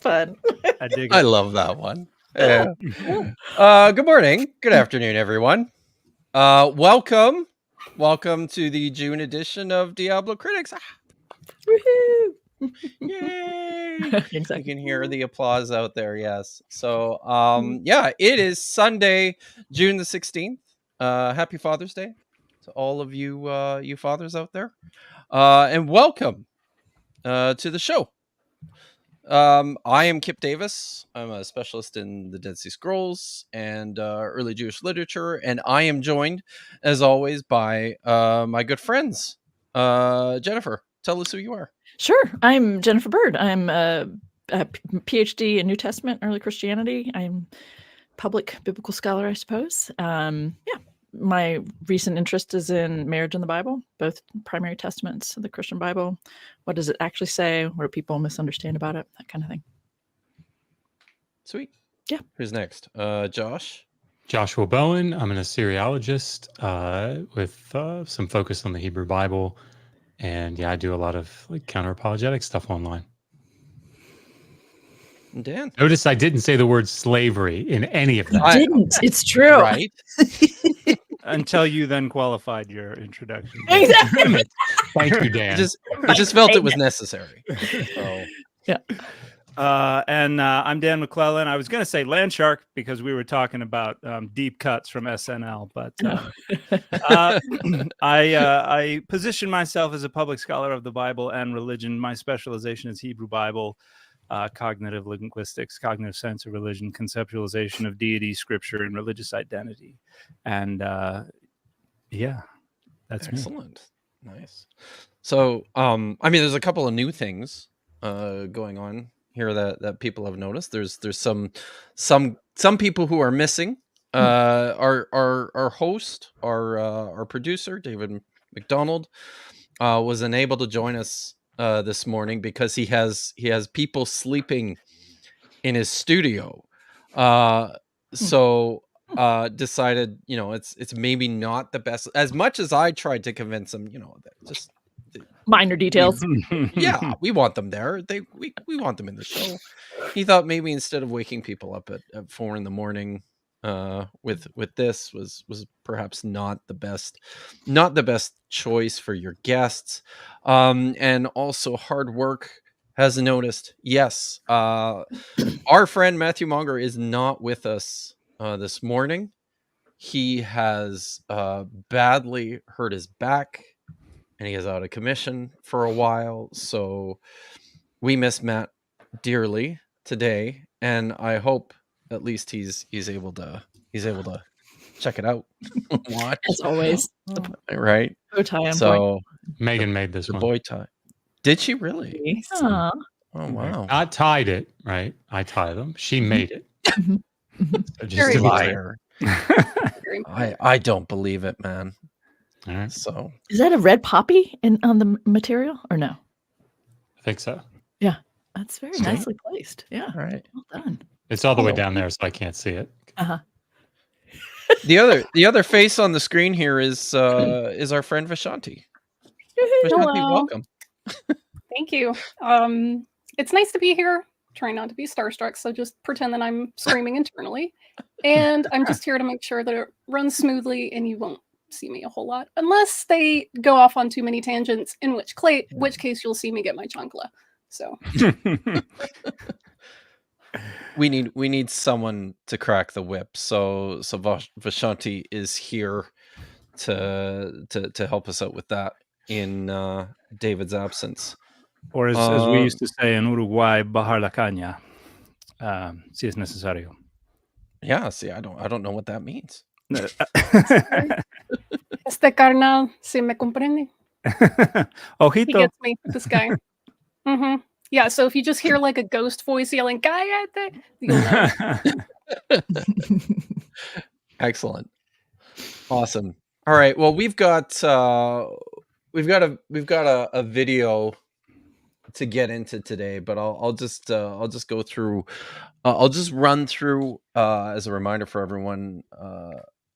fun. I dig it. I love that one. Yeah. Good morning. Good afternoon, everyone. Welcome to the June edition of Diablocritics. Woohoo! Yay! Exactly. You can hear the applause out there. Yes. So, yeah, it is Sunday, June the 16th. Happy Father's Day to all of you, you fathers out there. And welcome to the show. I am Kip Davis. I'm a specialist in the Dead Sea Scrolls and early Jewish literature, and I am joined, as always, by my good friends. Jennifer, tell us who you are. Sure. I'm Jennifer Bird. I'm a PhD in New Testament, early Christianity. I'm public biblical scholar, I suppose. Yeah. My recent interest is in marriage in the Bible, both primary testaments of the Christian Bible. What does it actually say? What do people misunderstand about it? That kind of thing. Sweet. Yeah. Who's next? Josh. Joshua Bowen. I'm an Assyriologist with some focus on the Hebrew Bible. And yeah, I do a lot of like counter-apologetic stuff online. Dan. Notice I didn't say the word slavery in any of that. You didn't. It's true. Right. Until you then qualified your introduction. Exactly. Thank you, Dan. I just felt it was necessary. So. Yeah. And I'm Dan McClellan. I was going to say land shark because we were talking about deep cuts from SNL, but I position myself as a public scholar of the Bible and religion. My specialization is Hebrew Bible, cognitive linguistics, cognitive science of religion, conceptualization of deity, scripture, and religious identity. And yeah, that's excellent. Me. Nice. So, I mean, there's a couple of new things going on here that people have noticed. There's some people who are missing. Our host, our producer, David McDonald, was unable to join us this morning because he has people sleeping in his studio. So decided, it's maybe not the best. As much as I tried to convince him, just minor details. Yeah, we want them there. We want them in the show. He thought maybe instead of waking people up at 4 a.m, with this was perhaps not the best choice for your guests. And also hard work has noticed. Yes, our friend Matthew Monger is not with us this morning. He has badly hurt his back. And he is out of commission for a while, so we miss Matt dearly today. And I hope at least he's able to check it out. Watch as always, right? Bow tie. So Megan made this the one. boy tie. Did she really? Oh wow! I tied it, right? I tied them. She made it. So just a liar. I don't believe it, man. All right. So is that a red poppy on the material or no? I think so. Yeah, that's very nicely placed. Yeah, all right, well done. It's all the way down there, so I can't see it. The other face on the screen here is our friend Vishanti. Vishanti, welcome. Thank you. It's nice to be here. Trying not to be starstruck, so just pretend that I'm screaming internally, and I'm just here to make sure that it runs smoothly and you won't see me a whole lot unless they go off on too many tangents, in which case you'll see me get my chancla. So we need someone to crack the whip, so Vishanti is here to help us out with that in David's absence, or as we used to say in Uruguay, bajar la caña, si es necesario. Yeah, see, I don't know what that means. Este carnal, si me comprende. Ojito. He gets me, this guy. Yeah, so if you just hear like a ghost voice yelling, "Cállate," you'll know. Excellent. Awesome. All right. Well, we've got a video to get into today, but I'll just go through. I'll just run through as a reminder for everyone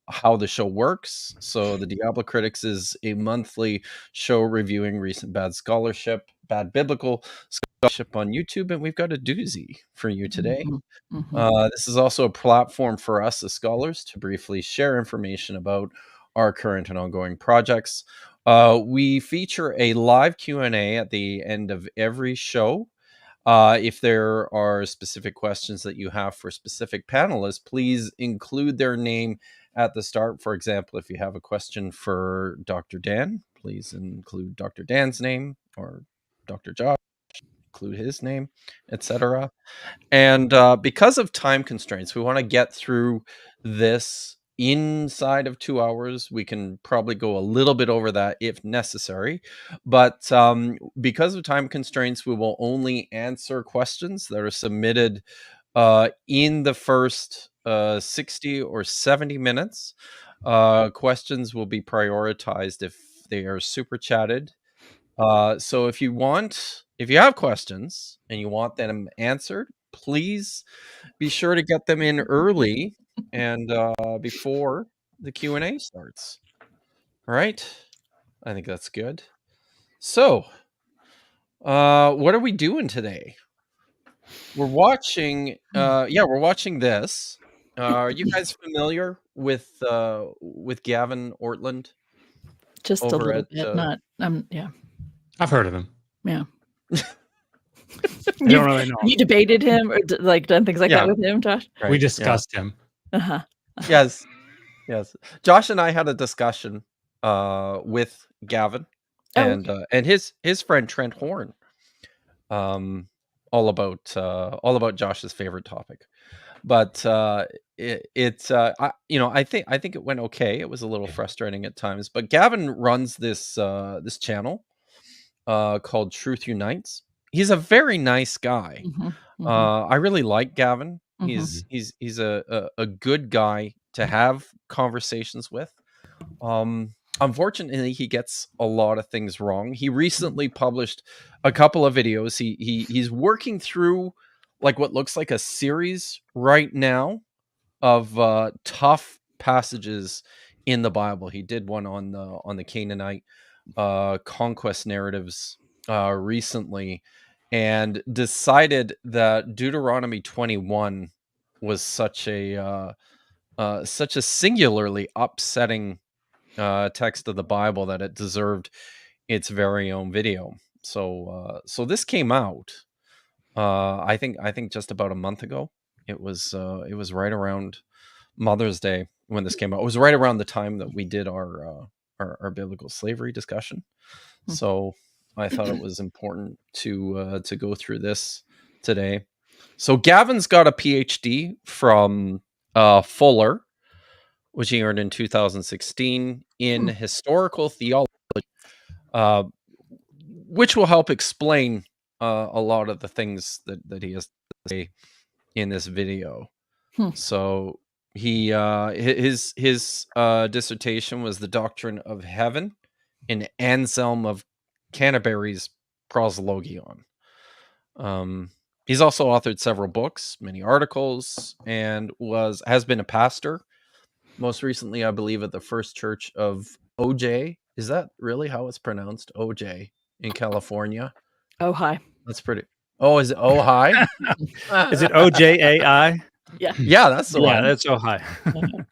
how the show works. So the Diablocritics is a monthly show reviewing recent bad biblical on YouTube, and we've got a doozy for you today. Mhm. This is also a platform for us as scholars to briefly share information about our current and ongoing projects. We feature a live Q&A at the end of every show. If there are specific questions that you have for specific panelists, please include their name at the start. For example, if you have a question for Dr. Dan, please include Dr. Dan's name, or Dr. Josh, include his name, etc. And because of time constraints, we want to get through this inside of 2 hours. We can probably go a little bit over that if necessary. But because of time constraints, we will only answer questions that are submitted in the first 60 or 70 minutes. Questions will be prioritized if they are super chatted. So if you have questions and you want them answered, please be sure to get them in early and before the Q&A starts. All right. I think that's good. So, what are we doing today? We're watching we're watching this. Are you guys familiar with Gavin Ortland? Just a Over little at, bit, not yeah. I've heard of him. Yeah. I don't really know. You debated him or done things like that with him, Josh? Right, We yeah. discussed him. Uh-huh. Yes. Josh and I had a discussion with Gavin and his friend Trent Horn, all about Josh's favorite topic. But I think it went okay. It was a little frustrating at times, but Gavin runs this channel called Truth Unites. He's a very nice guy. I really like Gavin. He's a good guy to have conversations with. Unfortunately, he gets a lot of things wrong. He recently published a couple of videos. He's working through like what looks like a series right now of tough passages in the Bible. He did one on the Canaanite conquest narratives recently, and decided that Deuteronomy 21 was such a singularly upsetting text of the Bible that it deserved its very own video. So this came out I think just about a month ago. It was right around Mother's Day when this came out. It was right around the time that we did our biblical slavery discussion. So I thought it was important to go through this today. So Gavin's got a PhD from Fuller, which he earned in 2016 in historical theology, which will help explain a lot of the things that he has to say in this video. So he his dissertation was The Doctrine of Heaven in Anselm of Canterbury's Proslogion. He's also authored several books, many articles, and has been a pastor. Most recently, I believe, at the First Church of OJ. Is that really how it's pronounced? OJ in California. Oh, hi. That's pretty. Oh, is it Ojai? Is it OJAI? Yeah. Yeah, that's the one. Yeah, that's Ojai.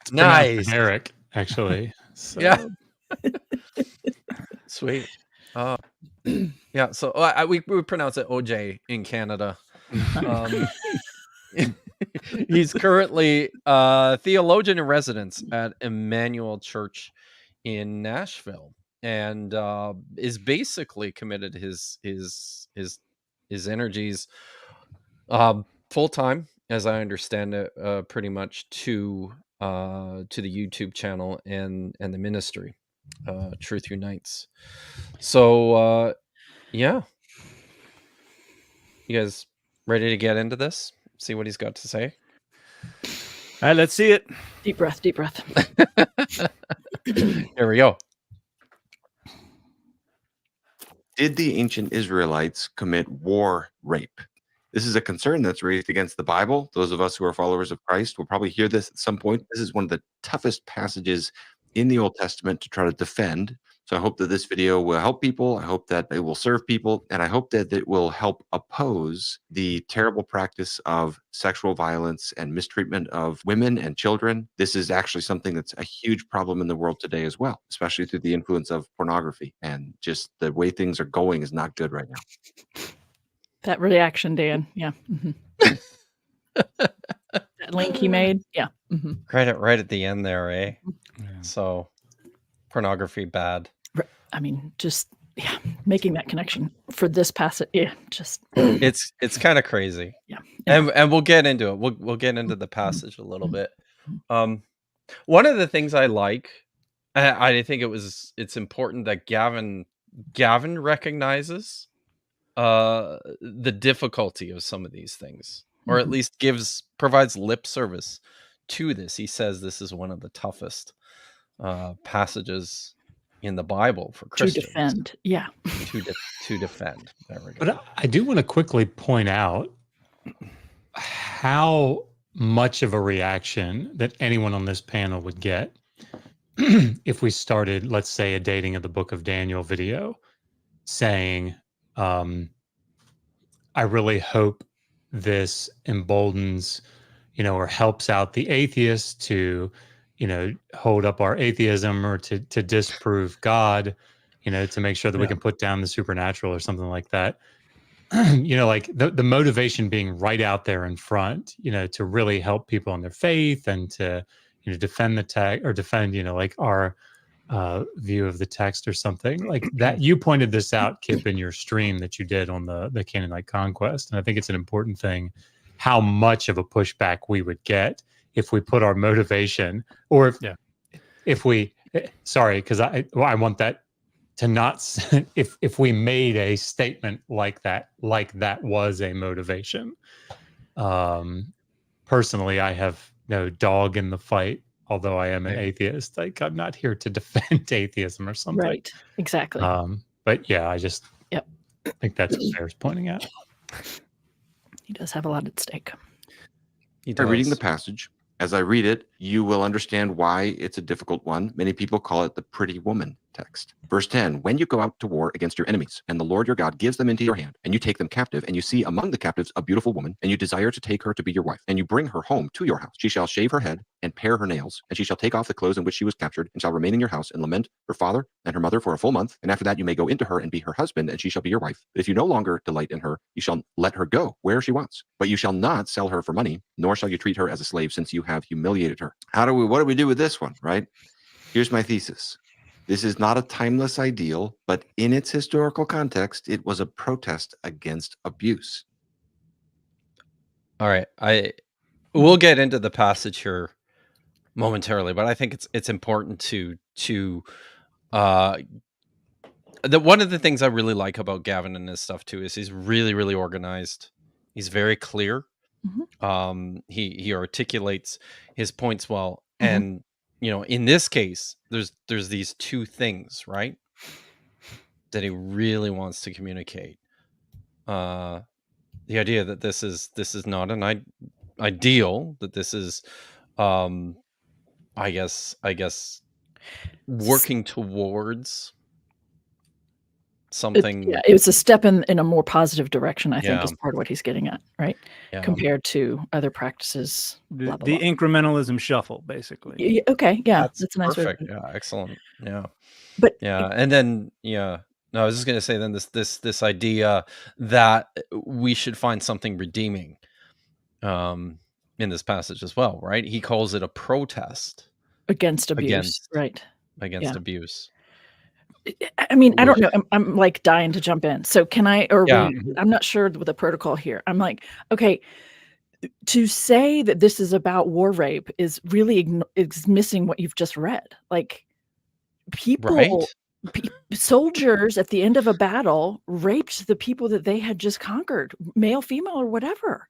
It's Nice. Eric, actually. So. Yeah. Sweet. Yeah. So we pronounce it OJ in Canada. He's currently theologian in residence at Emmanuel Church in Nashville, and is basically committed his energies full time, as I understand it, pretty much to the YouTube channel and the ministry, Truth Unites. So yeah, you guys ready to get into this? See what he's got to say? All right, let's see it. Deep breath. Here we go. Did the ancient Israelites commit war rape? This is a concern that's raised against the Bible. Those of us who are followers of Christ will probably hear this at some point. This is one of the toughest passages in the Old Testament to try to defend. So I hope that this video will help people. I hope that it will serve people. And I hope that it will help oppose the terrible practice of sexual violence and mistreatment of women and children. This is actually something that's a huge problem in the world today as well, especially through the influence of pornography. And just the way things are going is not good right now. That reaction, Dan. Yeah. That link he made. Yeah. Right at the end there, eh? Yeah. So pornography bad. I mean, just making that connection for this passage. Yeah, just It's kind of crazy. Yeah. And we'll get into it. We'll get into the passage a little bit. One of the things I like, I think it's important that Gavin recognizes the difficulty of some of these things, or at least provides lip service to this. He says this is one of the toughest passages in the Bible for Christians to defend. Yeah. to defend. There we go. But I do want to quickly point out how much of a reaction that anyone on this panel would get if we started, let's say, a dating of the Book of Daniel video saying, I really hope this emboldens, or helps out the atheists to, hold up our atheism, or to disprove God, to make sure that we can put down the supernatural or something like that. Like the motivation being right out there in front, to really help people in their faith and to, defend the text, or defend, like our view of the text or something like that. You pointed this out, Kip, in your stream that you did on the Canaanite conquest. And I think it's an important thing, how much of a pushback we would get if we put our motivation, or if we, sorry, because I want that to not, if we made a statement like that was a motivation. Personally, I have no dog in the fight, although I am an atheist. Like, I'm not here to defend atheism or something. Right. Exactly. But yeah, I just think that's what bears pointing out. He does have a lot at stake. By reading the passage, as I read it, you will understand why it's a difficult one. Many people call it the pretty woman text. Verse 10, when you go out to war against your enemies, and the Lord your God gives them into your hand, and you take them captive, and you see among the captives a beautiful woman, and you desire to take her to be your wife, and you bring her home to your house, she shall shave her head and pare her nails, and she shall take off the clothes in which she was captured, and shall remain in your house and lament her father and her mother for a full month. And after that you may go into her and be her husband, and she shall be your wife. But if you no longer delight in her, you shall let her go where she wants. But you shall not sell her for money, nor shall you treat her as a slave, since you have humiliated her. What do we do with this one, right? Here's my thesis. This is not a timeless ideal, but in its historical context, it was a protest against abuse. All right. We'll get into the passage here momentarily, but I think it's important to one of the things I really like about Gavin and his stuff too is he's really, really organized. He's very clear. He articulates his points well, and in this case, there's these two things, right, that he really wants to communicate. The idea that this is not an ideal, that this is, I guess, working towards something. It was a step in a more positive direction, I think, is part of what he's getting at, right? Compared to other practices. Blah, blah, The blah. incrementalism shuffle, basically. Okay, that's a nice perfect. way. Yeah, excellent. Yeah, but and then no, I was just gonna say then this idea that we should find something redeeming, in this passage as well, right? He calls it a protest against abuse, right? Against abuse. I mean, I don't know. I'm like dying to jump in. So can I, I'm not sure with the protocol here. I'm like, okay, to say that this is about war rape is really is missing what you've just read. Like people, soldiers at the end of a battle raped the people that they had just conquered, male, female, or whatever.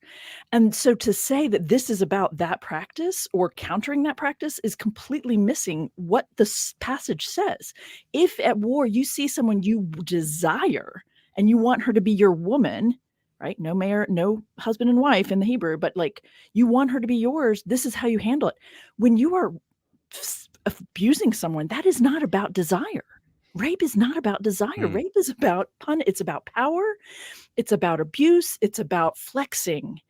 And so to say that this is about that practice or countering that practice is completely missing what the passage says. If at war you see someone you desire and you want her to be your woman, right? No husband and wife in the Hebrew, but like you want her to be yours, this is how you handle it. When you are abusing someone, that is not about desire. Rape is not about desire. Rape is about it's about power. It's about abuse. It's about flexing.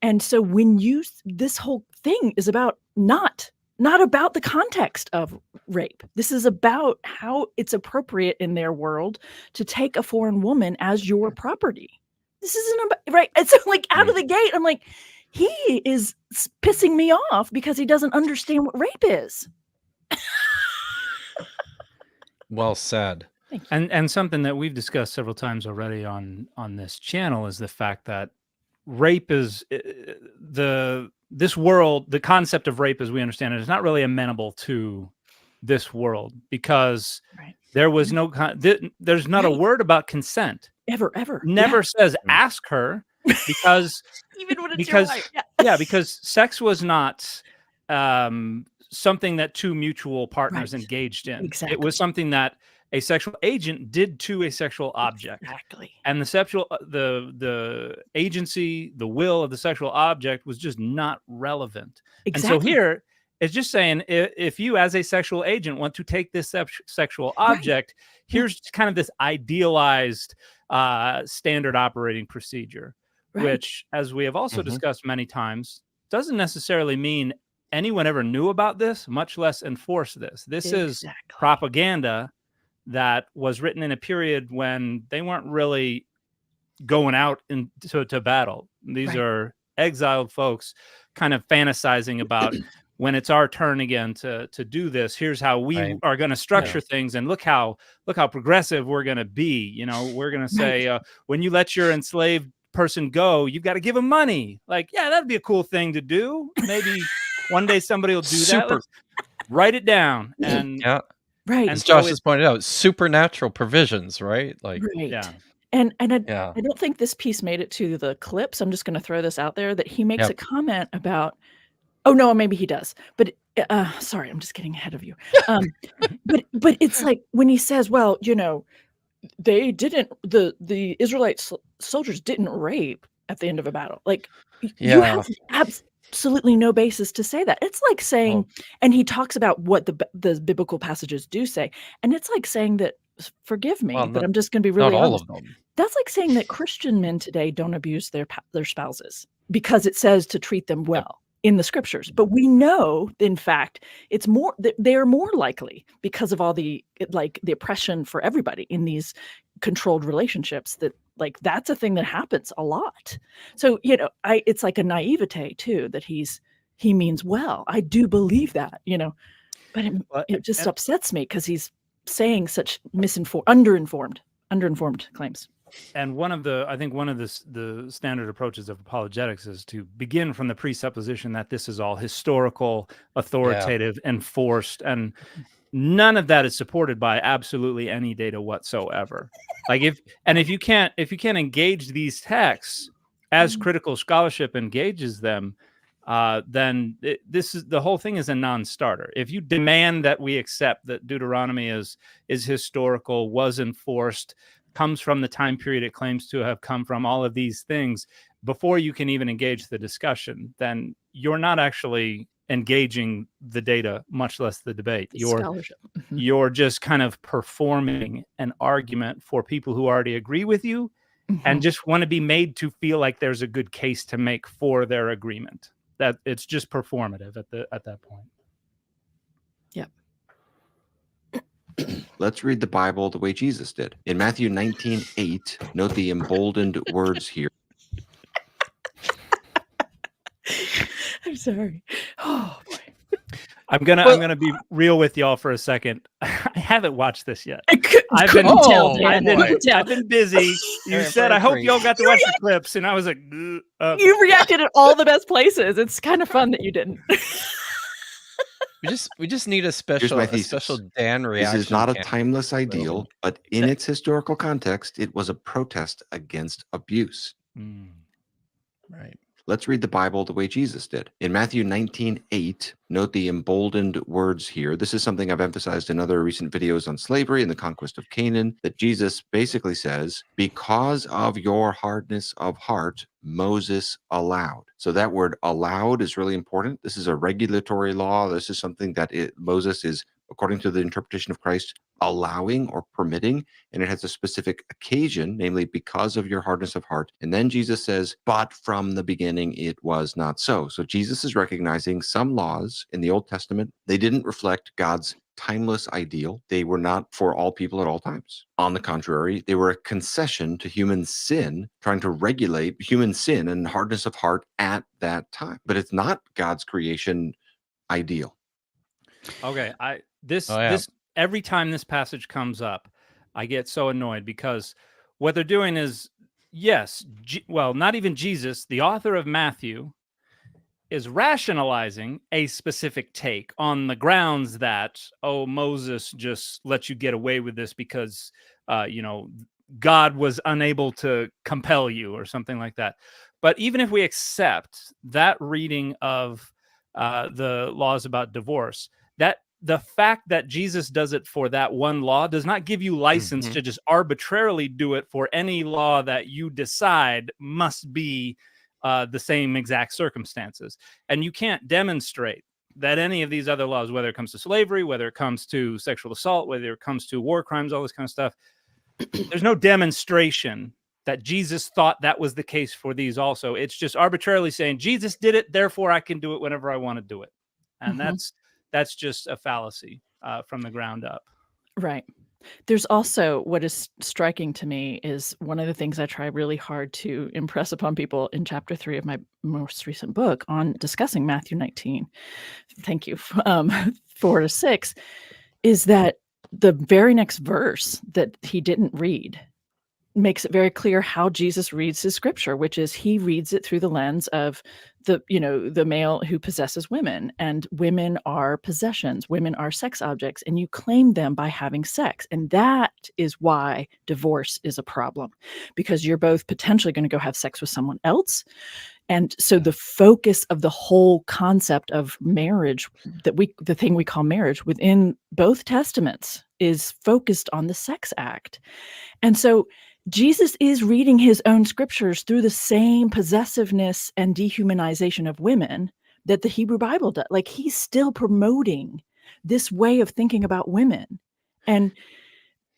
And so when this whole thing is about not about the context of rape. This is about how it's appropriate in their world to take a foreign woman as your property. This isn't about, right? And so like out of the gate, I'm like, he is pissing me off because he doesn't understand what rape is. Well said. And something that we've discussed several times already on this channel is the fact that rape is this world, the concept of rape as we understand it is not really amenable to this world, because there was no there's not a word about consent ever never says ask her, because even when it's your wife. Because sex was not something that two mutual partners engaged in. Exactly. It was something that a sexual agent did to a sexual object. Exactly. And the agency, the will of the sexual object was just not relevant. Exactly. And so here it's just saying, if you as a sexual agent want to take this sexual object, here's kind of this idealized standard operating procedure, which, as we have also discussed many times, doesn't necessarily mean anyone ever knew about this, much less enforce this. This is propaganda that was written in a period when they weren't really going out to battle. These are exiled folks kind of fantasizing about when it's our turn again to do this. Here's how we are going to structure things, and look how progressive we're going to be. You know, we're going to say when you let your enslaved person go, you've got to give them money. Like, yeah, that'd be a cool thing to do. Maybe one day somebody will do that. Let's write it down. And as Josh has pointed out, supernatural provisions, right? Like, And I don't think this piece made it to the clip, so I'm just going to throw this out there, that he makes a comment about, oh no, maybe he does, but sorry, I'm just getting ahead of you. But it's like when he says, well, you know, they didn't, the Israelite soldiers didn't rape at the end of a battle. Like, you have absolutely no basis to say that. It's like saying, and he talks about what the biblical passages do say, and it's like saying that, forgive me, but I'm just going to be really honest. All of them. That's like saying that Christian men today don't abuse their spouses because it says to treat them well in the scriptures. But we know, in fact, it's more, they're more likely, because of all the oppression for everybody in these controlled relationships, that like that's a thing that happens a lot. So, you know, it's like a naivete too, that he means well. I do believe that, you know, but it just upsets me because he's saying such underinformed claims. And I think one of the standard approaches of apologetics is to begin from the presupposition that this is all historical, authoritative, enforced, and none of that is supported by absolutely any data whatsoever. Like if you can't engage these texts as critical scholarship engages them, then the whole thing is a non-starter. If you demand that we accept that Deuteronomy is historical, was enforced, comes from the time period it claims to have come from, all of these things, before you can even engage the discussion, then you're not actually engaging the data, much less the debate. You're just kind of performing an argument for people who already agree with you and just want to be made to feel like there's a good case to make for their agreement. That it's just performative at that point. Yep. Let's read the Bible the way Jesus did. In Matthew 19:8, note the emboldened words here. I'm sorry. Oh boy. I'm gonna be real with y'all for a second. I haven't watched this yet. I've been busy. You said I hope y'all got to watch the clips, and I was like, you reacted at all the best places. It's kind of fun that you didn't. We just need a special Dan reaction. This is not a timeless ideal, but in its historical context, it was a protest against abuse. Right. Let's read the Bible the way Jesus did. In Matthew 19:8, note the emboldened words here. This is something I've emphasized in other recent videos on slavery and the conquest of Canaan, that Jesus basically says, because of your hardness of heart, Moses allowed. So that word allowed is really important. This is a regulatory law. This is something that Moses is, according to the interpretation of Christ, allowing or permitting, and it has a specific occasion, namely because of your hardness of heart. And then Jesus says, but from the beginning it was not so. So Jesus is recognizing some laws in the Old Testament, they didn't reflect God's timeless ideal. They were not for all people at all times. On the contrary, they were a concession to human sin, trying to regulate human sin and hardness of heart at that time. But it's not God's creation ideal. Okay, this every time this passage comes up, I get so annoyed because what they're doing is, yes, well, not even Jesus, the author of Matthew, is rationalizing a specific take on the grounds that, oh, Moses just let you get away with this because, God was unable to compel you or something like that. But even if we accept that reading of the laws about divorce, that the fact that Jesus does it for that one law does not give you license to just arbitrarily do it for any law that you decide must be the same exact circumstances. And you can't demonstrate that any of these other laws, whether it comes to slavery, whether it comes to sexual assault, whether it comes to war crimes, all this kind of stuff, there's no demonstration that Jesus thought that was the case for these also. It's just arbitrarily saying Jesus did it, therefore I can do it whenever I want to do it. And that's just a fallacy from the ground up. Right. There's also, what is striking to me is one of the things I try really hard to impress upon people in chapter 3 of my most recent book on discussing Matthew 19. Thank you. 4 to 6 is that the very next verse that he didn't read makes it very clear how Jesus reads his scripture, which is he reads it through the lens of the male who possesses women, and women are possessions, women are sex objects, and you claim them by having sex. And that is why divorce is a problem, because you're both potentially going to go have sex with someone else. And so the focus of the whole concept of marriage, the thing we call marriage within both testaments, is focused on the sex act. And so Jesus is reading his own scriptures through the same possessiveness and dehumanization of women that the Hebrew Bible does. Like, he's still promoting this way of thinking about women. And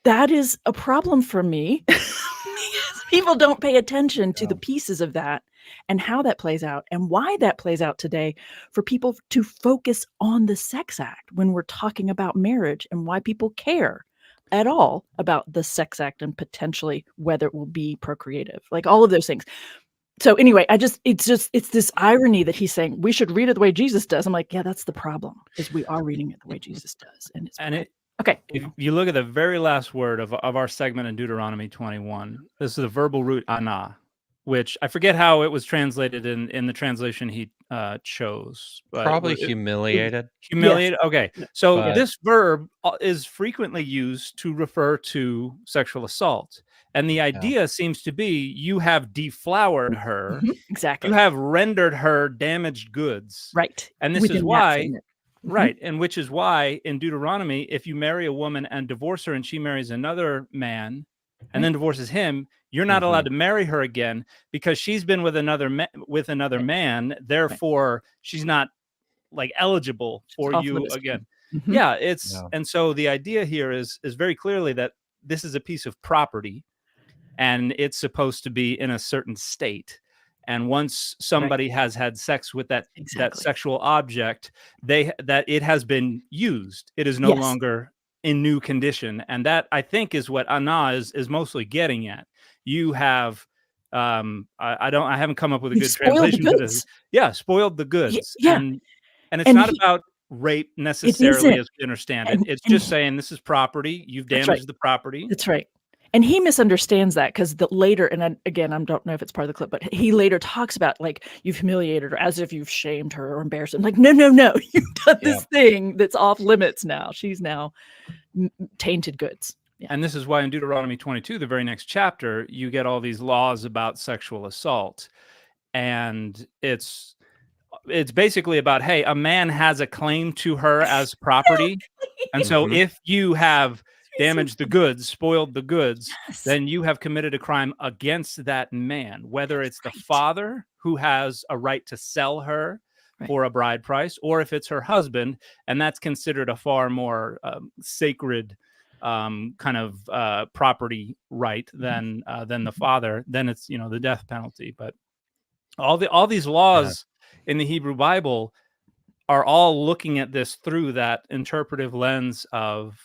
that is a problem for me because people don't pay attention to the pieces of that and how that plays out and why that plays out today for people to focus on the sex act when we're talking about marriage, and why people care at all about the sex act and potentially whether it will be procreative, like all of those things. So anyway, it's this irony that he's saying we should read it the way Jesus does. I'm like, yeah, that's the problem, is we are reading it the way Jesus does. Okay. If you look at the very last word of our segment in Deuteronomy 21, this is the verbal root anah, which I forget how it was translated in the translation he chose. Probably humiliated. Humiliated. Yes. Okay. So But- this verb is frequently used to refer to sexual assault. And the idea seems to be you have deflowered her. Exactly. You have rendered her damaged goods. Right. And this Within is that why, statement. right. And which is why in Deuteronomy, if you marry a woman and divorce her and she marries another man and then divorces him, you're not allowed to marry her again because she's been with another man. Therefore, she's not like eligible for you again. Yeah, and so the idea here is very clearly that this is a piece of property, and it's supposed to be in a certain state. And once somebody has had sex with that sexual object, that it has been used. It is no longer in new condition, and that, I think, is what Anna is mostly getting at. You have I haven't come up with a good translation for this. Spoiled the goods. And it's not about rape necessarily as we understand it. It's just saying this is property. You've damaged the property. That's right. And he misunderstands that because later, and I don't know if it's part of the clip, but he later talks about, like, you've humiliated her as if you've shamed her or embarrassed her. I'm like, no, you've done this thing that's off limits now. She's now tainted goods. Yeah. And this is why in Deuteronomy 22, the very next chapter, you get all these laws about sexual assault. and it's basically about, hey, a man has a claim to her as property, and so if you have damaged the goods, spoiled the goods, then you have committed a crime against that man, whether it's the father who has a right to sell her for a bride price, or if it's her husband, and that's considered a far more sacred kind of property right than the father. Then it's, you know, the death penalty. But all these laws in the Hebrew Bible are all looking at this through that interpretive lens of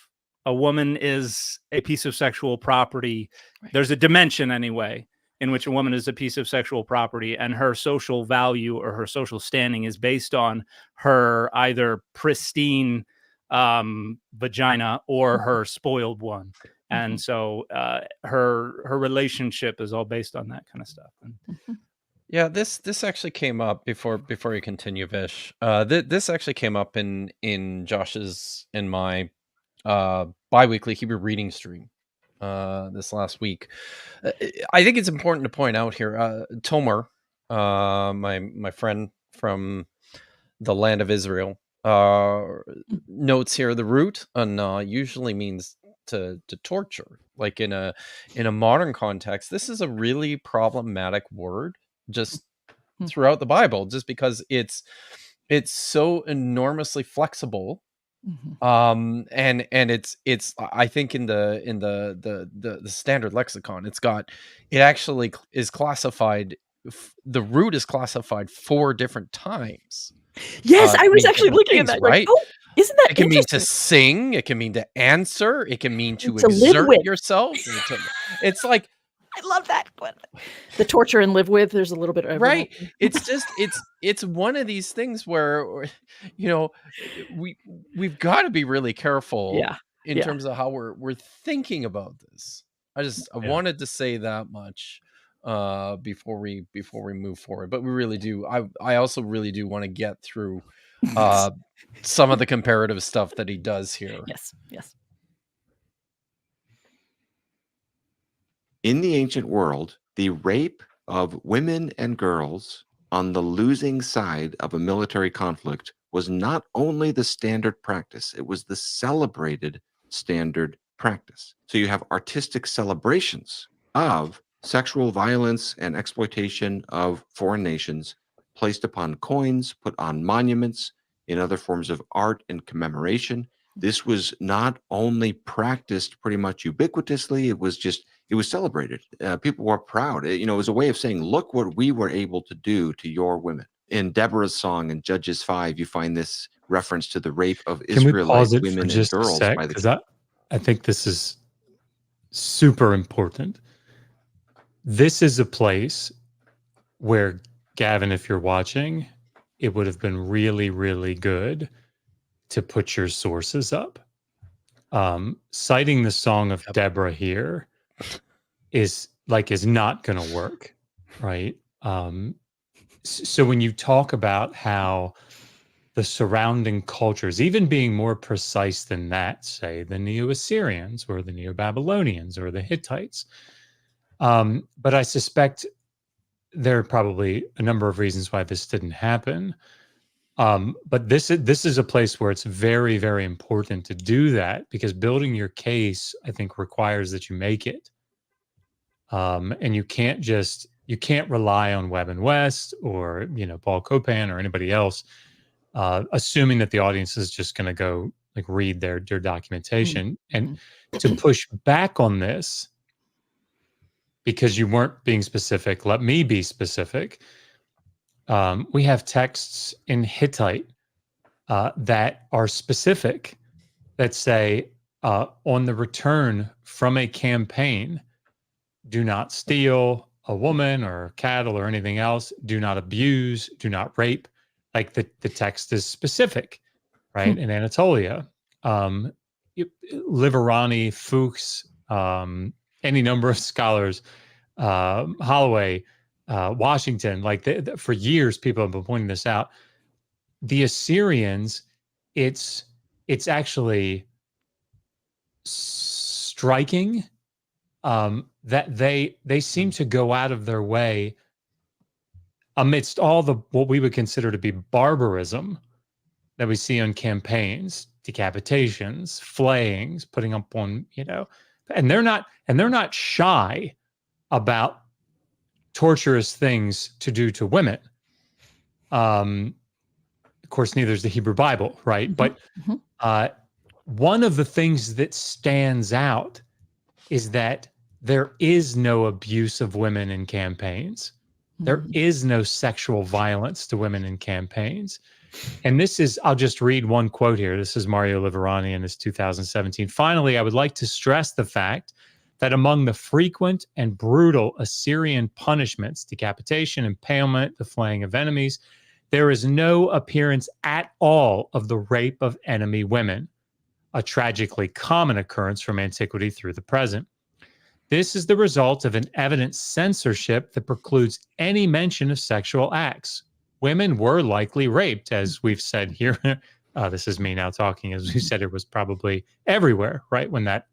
a woman is a piece of sexual property. There's a dimension anyway in which a woman is a piece of sexual property, and her social value or her social standing is based on her either pristine vagina or her spoiled one. And so her relationship is all based on that kind of stuff. Yeah, this actually came up before you continue, Vish. This actually came up in Josh's and my bi-weekly Hebrew reading stream this last week. I think it's important to point out here, Tomer, my friend from the land of Israel, notes here the root usually means to torture. Like in a modern context, this is a really problematic word just throughout the Bible, just because it's so enormously flexible. And it's I think in the standard lexicon, it actually is classified, the root is classified 4 different times. Yes, I was actually looking at that. Right? Oh, isn't that it can mean interesting? to sing, it can mean to answer, it can mean to To live exert with. yourself. It's like, I love that. The torture and live with. There's a little bit of right. It's just it's one of these things where, you know, we've got to be really careful in terms of how we're thinking about this. I wanted to say that much before we move forward, but we really do. I also really do want to get through some of the comparative stuff that he does here. Yes. In the ancient world, the rape of women and girls on the losing side of a military conflict was not only the standard practice, it was the celebrated standard practice. So you have artistic celebrations of sexual violence and exploitation of foreign nations placed upon coins, put on monuments, in other forms of art and commemoration. This was not only practiced pretty much ubiquitously, it was celebrated. People were proud. It was a way of saying, look what we were able to do to your women. In Deborah's song in Judges 5, you find this reference to the rape of Israelite women and girls by the king. I think this is super important. This is a place where, Gavin, if you're watching, it would have been really, really good to put your sources up. Citing the Song of Deborah here is not going to work, right? So when you talk about how the surrounding cultures, even being more precise than that, say the Neo-Assyrians or the Neo-Babylonians or the Hittites, but I suspect there are probably a number of reasons why this didn't happen. But this is a place where it's very, very important to do that, because building your case, I think, requires that you make it. And you can't rely on Webb and West or, Paul Copan or anybody else, assuming that the audience is just going to go read their documentation. And to push back on this, because you weren't being specific, let me be specific. We have texts in Hittite that are specific, that say, on the return from a campaign, do not steal a woman or cattle or anything else. Do not abuse. Do not rape. The text is specific, right? In Anatolia, Liverani, Fuchs, any number of scholars, Holloway, Washington, for years, people have been pointing this out. The Assyrians, it's actually striking that they seem to go out of their way amidst all the what we would consider to be barbarism that we see on campaigns, decapitations, flayings, putting up on, and they're not shy about torturous things to do to women. Of course, neither is the Hebrew Bible, right? But one of the things that stands out is that there is no abuse of women in campaigns. There is no sexual violence to women in campaigns. And this is, I'll just read one quote here. This is Mario Liverani in his 2017. Finally, I would like to stress the fact that among the frequent and brutal Assyrian punishments, decapitation, impalement, the flaying of enemies, there is no appearance at all of the rape of enemy women, a tragically common occurrence from antiquity through the present. This is the result of an evident censorship that precludes any mention of sexual acts. Women were likely raped, as we've said here. This is me now talking, as we said, it was probably everywhere, right? When that,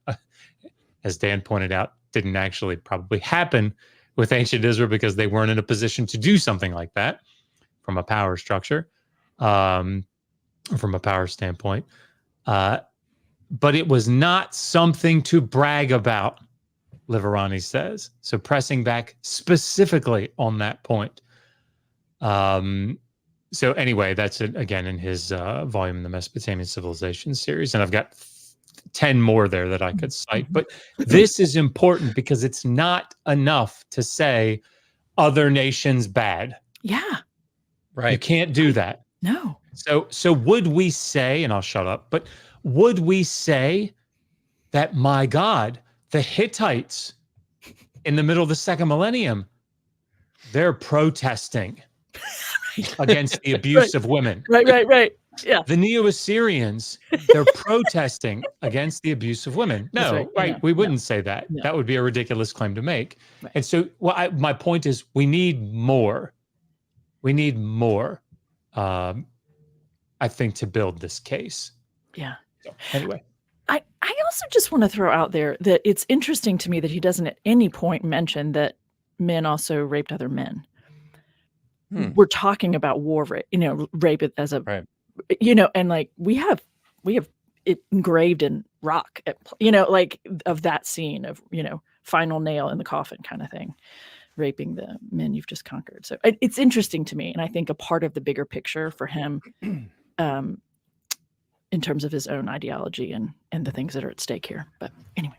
as Dan pointed out, didn't actually probably happen with ancient Israel because they weren't in a position to do something like that from a power structure, from a power standpoint. But it was not something to brag about, Liverani says. So pressing back specifically on that point. So anyway, that's it again in his volume, the Mesopotamian Civilization series. And I've got 10 more there that I could cite. But this is important because it's not enough to say other nations bad. Yeah. Right. You can't do that. No. So would we say, and I'll shut up, but would we say that, my God, the Hittites in the middle of the second millennium, they're protesting against the abuse of women. Right. Yeah. The Neo-Assyrians, they're protesting against the abuse of women. No, right. We wouldn't say that. No. That would be a ridiculous claim to make. Right. And so my point is we need more. We need more, I think, to build this case. Yeah. So, anyway. I also just want to throw out there that it's interesting to me that he doesn't at any point mention that men also raped other men. We're talking about war rape, rape as a, and like we have it engraved in rock, like of that scene of, final nail in the coffin kind of thing, raping the men you've just conquered. So it's interesting to me. And I think a part of the bigger picture for him, in terms of his own ideology and the things that are at stake here. But anyway.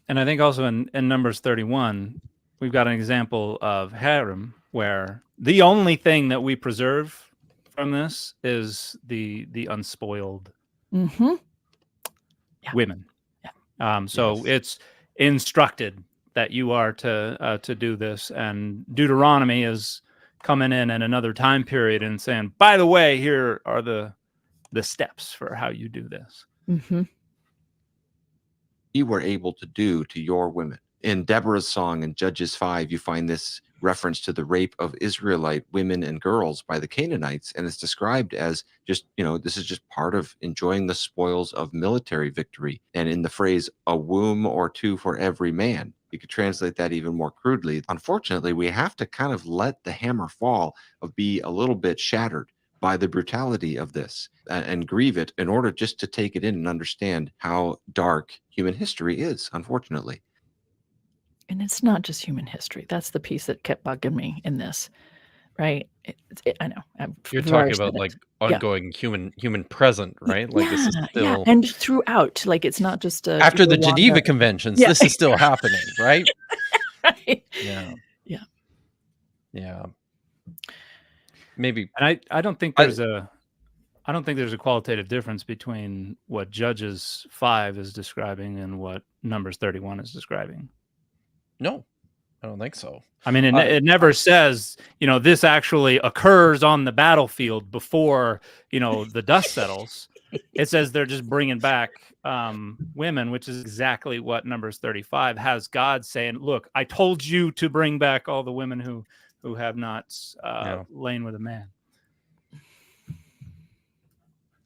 And I think also in Numbers 31, we've got an example of harem where the only thing that we preserve from this is the unspoiled women. Yeah. So it's instructed that you are to do this, and Deuteronomy is coming in at another time period and saying, by the way, here are the steps for how you do this. You were able to do to your women. In Deborah's song in Judges 5, you find this reference to the rape of Israelite women and girls by the Canaanites, and it's described as just, this is just part of enjoying the spoils of military victory. And in the phrase, a womb or two for every man, you could translate that even more crudely. Unfortunately, we have to kind of let the hammer fall of be a little bit shattered by the brutality of this and grieve it in order just to take it in and understand how dark human history is, unfortunately. And it's not just human history. That's the piece that kept bugging me in this, right? I know. You're talking about like ongoing human present, right? Like this is still and throughout. Like it's not just after the Geneva Conventions. This is still happening, right? Right. Yeah. Maybe. And I don't think there's a qualitative difference between what Judges 5 is describing and what Numbers 31 is describing. No, I don't think so. I mean, it never says, this actually occurs on the battlefield before, the dust settles. It says they're just bringing back women, which is exactly what Numbers 35 has God saying, look, I told you to bring back all the women who have not lain with a man.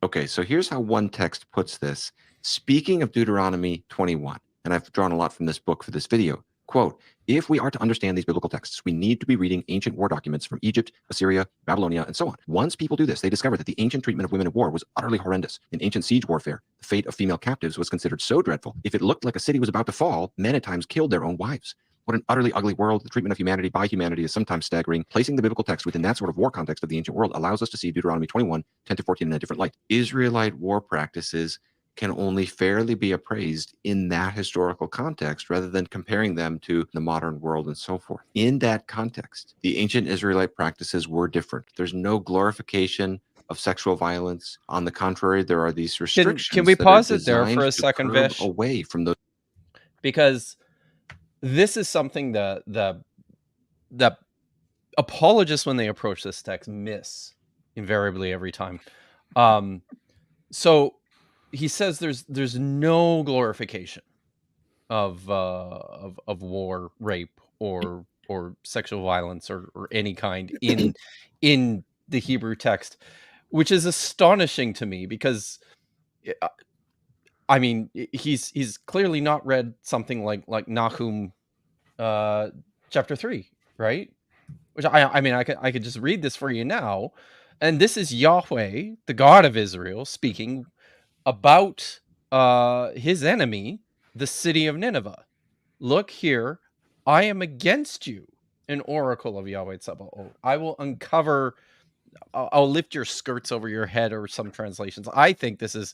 Okay, so here's how one text puts this. Speaking of Deuteronomy 21, and I've drawn a lot from this book for this video, Quote, if we are to understand these biblical texts, we need to be reading ancient war documents from Egypt, Assyria, Babylonia, and so on. Once people do this, they discover that the ancient treatment of women in war was utterly horrendous. In ancient siege warfare, the fate of female captives was considered so dreadful. If it looked like a city was about to fall, men at times killed their own wives. What an utterly ugly world. The treatment of humanity by humanity is sometimes staggering. Placing the biblical text within that sort of war context of the ancient world allows us to see Deuteronomy 21, 10-14 in a different light. Israelite war practices can only fairly be appraised in that historical context rather than comparing them to the modern world and so forth. In that context, the ancient Israelite practices were different. There's no glorification of sexual violence. On the contrary, there are these restrictions. Can we pause it there for a second, Vish? Away from those, because this is something that apologists, when they approach this text, miss invariably every time. So he says there's no glorification of war, rape, or sexual violence or any kind in the Hebrew text, which is astonishing to me because I mean he's clearly not read something like Nahum chapter 3, right? Which I mean I could just read this for you now, and this is Yahweh, the God of Israel, speaking about his enemy, the city of Nineveh. Look here, I am against you, an oracle of Yahweh Tsabaoth. I will uncover, I'll lift your skirts over your head, or some translations. I think this is,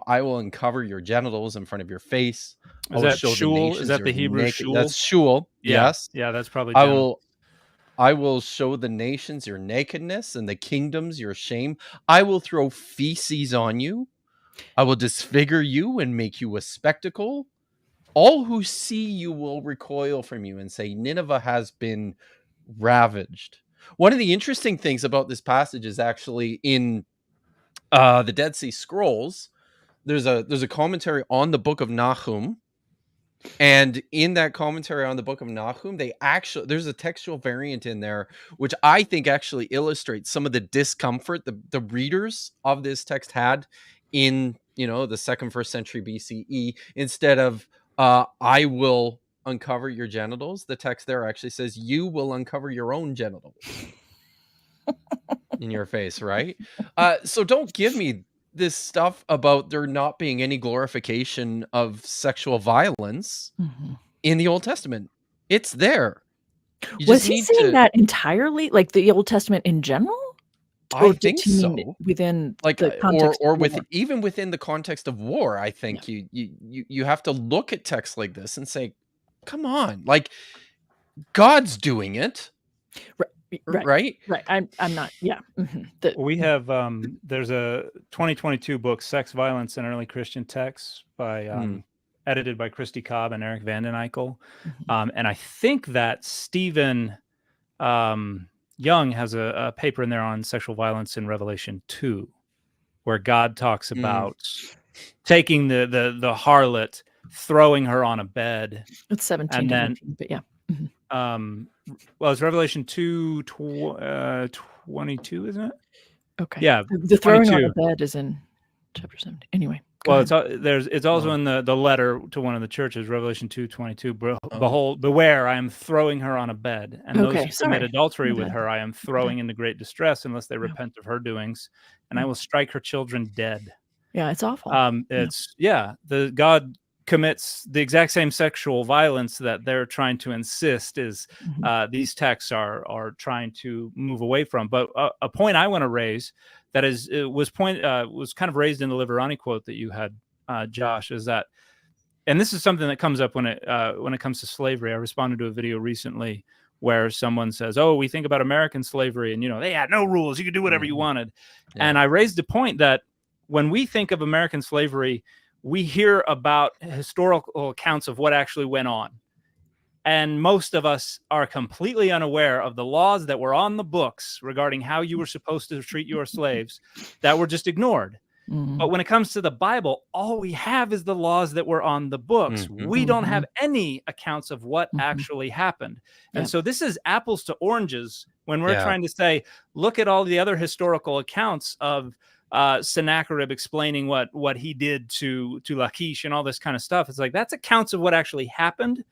I will uncover your genitals in front of your face. Is that shul? Is that the Hebrew shul? That's shul. Yeah. Yes. Yeah, that's probably. I will show the nations your nakedness and the kingdoms your shame. I will throw feces on you. I will disfigure you and make you a spectacle. All who see you will recoil from you and say, Nineveh has been ravaged. One of the interesting things about this passage is actually in the Dead Sea Scrolls, there's a commentary on the book of Nahum. And in that commentary on the book of Nahum, there's a textual variant in there, which I think actually illustrates some of the discomfort the readers of this text had in, the 2nd, 1st century BCE. Instead of, I will uncover your genitals, the text there actually says, you will uncover your own genitals in your face, right? So don't give me this stuff about there not being any glorification of sexual violence in the Old Testament. It's there. Was he saying that entirely, like the Old Testament in general? I think so. Within like the context or even within the context of war, I think you have to look at texts like this and say, come on, like God's doing it. Right. I'm not. Yeah. We have there's a 2022 book, Sex, Violence, and Early Christian Texts, by edited by Christy Cobb and Eric Van den Eyck. And I think that Stephen Young has a paper in there on sexual violence in Revelation 2, where God talks about taking the harlot, throwing her on a bed. It's 17 and then 19, but yeah. Well, it's Revelation 2:22, isn't it? Okay. Yeah. The throwing on the bed is in chapter 17. Anyway. Well, it's also in the letter to one of the churches, Revelation 2:22. Behold, beware, I am throwing her on a bed, and those who commit adultery with her, I am throwing into great distress unless they repent of her doings, and I will strike her children dead. Yeah, it's awful. The God commits the exact same sexual violence that they're trying to insist is these texts are trying to move away from. But a point I want to raise that was kind of raised in the Liverani quote that you had, Josh, is that, and this is something that comes up when it comes to slavery. I responded to a video recently where someone says, "Oh, we think about American slavery, and they had no rules; you could do whatever you wanted." Yeah. And I raised the point that when we think of American slavery, we hear about historical accounts of what actually went on. And most of us are completely unaware of the laws that were on the books regarding how you were supposed to treat your slaves that were just ignored. But when it comes to the Bible, all we have is the laws that were on the books. We don't have any accounts of what actually happened. And so this is apples to oranges when we're trying to say, look at all the other historical accounts of Sennacherib explaining what he did to Lachish and all this kind of stuff. It's like, that's accounts of what actually happened.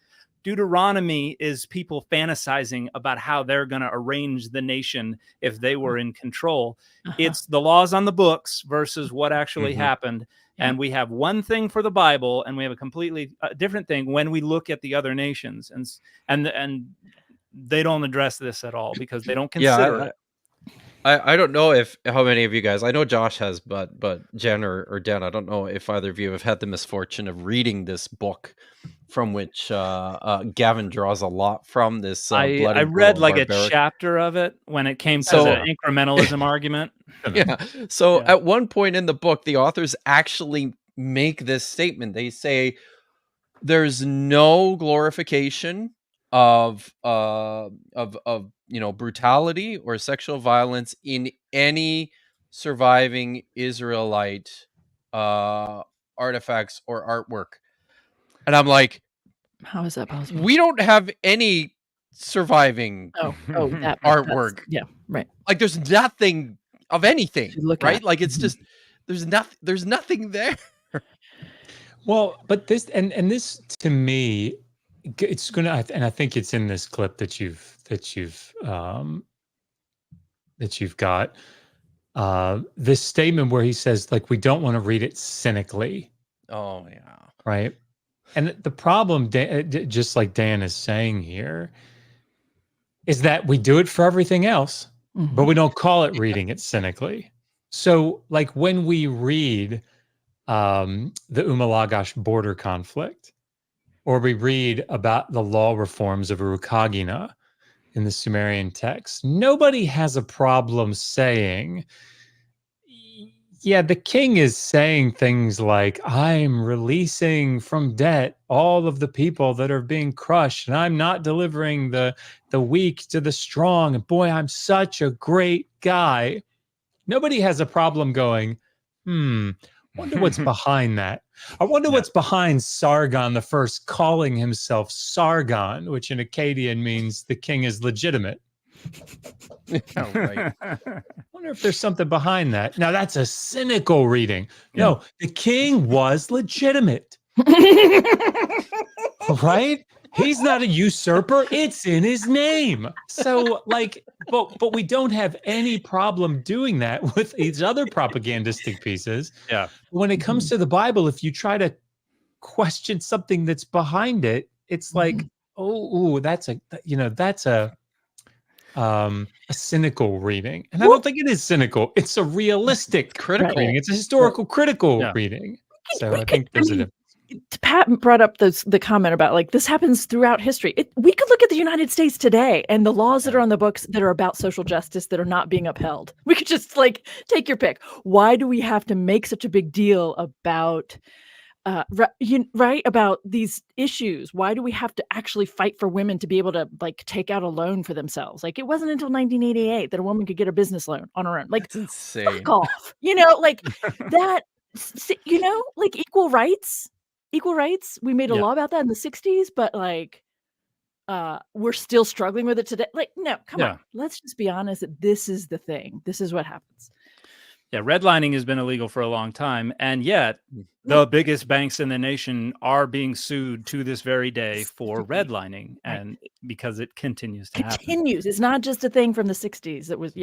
Deuteronomy is people fantasizing about how they're going to arrange the nation if they were in control. It's the laws on the books versus what actually happened. And we have one thing for the Bible, and we have a completely different thing when we look at the other nations. And they don't address this at all because they don't consider it. I don't know how many of you guys, I know Josh has, but Jen or Dan, I don't know if either of you have had the misfortune of reading this book from which Gavin draws a lot from this. I read like a chapter of it when it came to the incrementalism argument. So at one point in the book, the authors actually make this statement. They say there's no glorification of brutality or sexual violence in any surviving Israelite artifacts or artwork. And I'm like, how is that possible? We don't have any surviving artwork. Yeah, right. Like there's nothing of anything, right? Like it's just there's nothing there. Well, but this and this to me, it's gonna, and I think it's in this clip that you've got this statement where he says, like, we don't want to read it cynically. Oh yeah, right. And the problem, just like Dan is saying here, is that we do it for everything else, but we don't call it reading it cynically. So, like when we read the Umalagash border conflict, or we read about the law reforms of Urukagina in the Sumerian text, nobody has a problem saying, yeah, the king is saying things like, I'm releasing from debt all of the people that are being crushed, and I'm not delivering the weak to the strong. And boy, I'm such a great guy. Nobody has a problem going, wonder what's behind that. I wonder what's behind Sargon the First calling himself Sargon, which in Akkadian means the king is legitimate. Oh, right. I wonder if there's something behind that. Now that's a cynical reading. No, the king was legitimate. Right? He's not a usurper. It's in his name. So like, but we don't have any problem doing that with these other propagandistic pieces. Yeah. When it comes to the Bible, if you try to question something that's behind it, it's like, that's a cynical reading. And I don't think it is cynical. It's a realistic critical reading. It's a historical critical reading. So I think there's a difference. Pat brought up the comment about like this happens throughout history. We could look at the United States today and the laws that are on the books that are about social justice that are not being upheld. We could just like take your pick. Why do we have to make such a big deal about about these issues? Why do we have to actually fight for women to be able to like take out a loan for themselves? Like it wasn't until 1988 that a woman could get a business loan on her own. Like that's insane. Fuck off. Like that. Like equal rights. We made a law about that in the 60s, but like we're still struggling with it today. Like, no, come on. Let's just be honest that this is the thing. This is what happens. Yeah, redlining has been illegal for a long time, and yet the biggest banks in the nation are being sued to this very day for redlining, and because it continues to happen. It's not just a thing from the 60s. It was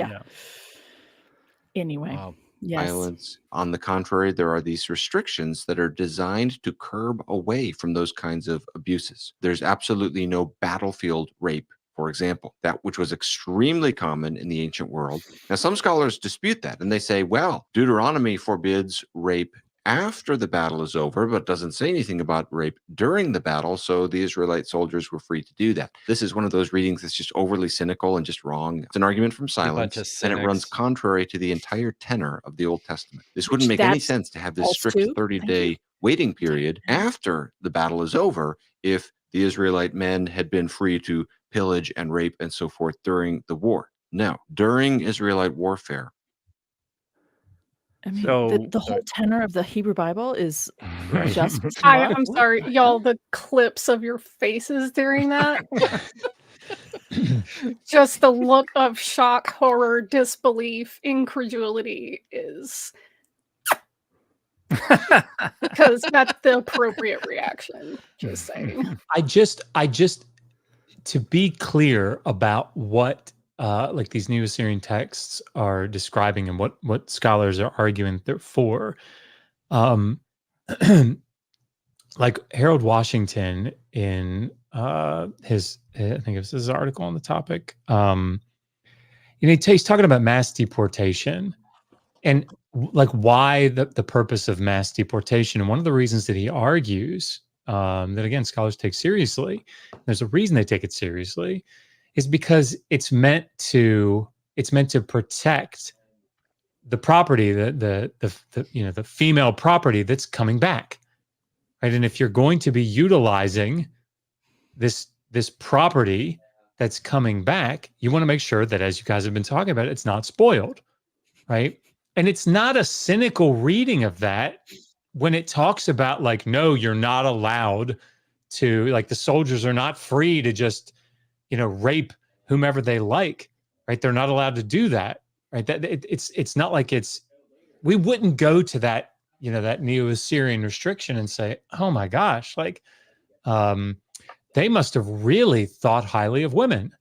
Anyway. Wow. Yes. Violence. On the contrary, there are these restrictions that are designed to curb away from those kinds of abuses. There's absolutely no battlefield rape, for example, that which was extremely common in the ancient world. Now, some scholars dispute that, and they say, well, Deuteronomy forbids rape after the battle is over, but doesn't say anything about rape during the battle, so the Israelite soldiers were free to do that. This is one of those readings that's just overly cynical and just wrong. It's an argument from silence, and it runs contrary to the entire tenor of the Old Testament. This wouldn't make any sense to have this strict 30-day waiting period after the battle is over if the Israelite men had been free to pillage and rape and so forth during the war. No, during Israelite warfare, I mean, the whole tenor of the Hebrew Bible is justice. I'm sorry, y'all, the clips of your faces during that. Just the look of shock, horror, disbelief, incredulity is because that's the appropriate reaction. Just saying. I just to be clear about what like these New Assyrian texts are describing and what scholars are arguing they're for. Like Harold Washington in his, I think it was his article on the topic. He's talking about mass deportation and like why the purpose of mass deportation. And one of the reasons that he argues that, again, scholars take seriously, there's a reason they take it seriously, is because it's meant to protect the property, the female property that's coming back, right? And if you're going to be utilizing this property that's coming back, you want to make sure that, as you guys have been talking about, it's not spoiled, right? And it's not a cynical reading of that when it talks about like, no, you're not allowed to, like, the soldiers are not free to just, rape whomever they like, right? They're not allowed to do that, right? That it's not like we wouldn't go to that, that Neo-Assyrian restriction and say, oh my gosh, like, they must have really thought highly of women.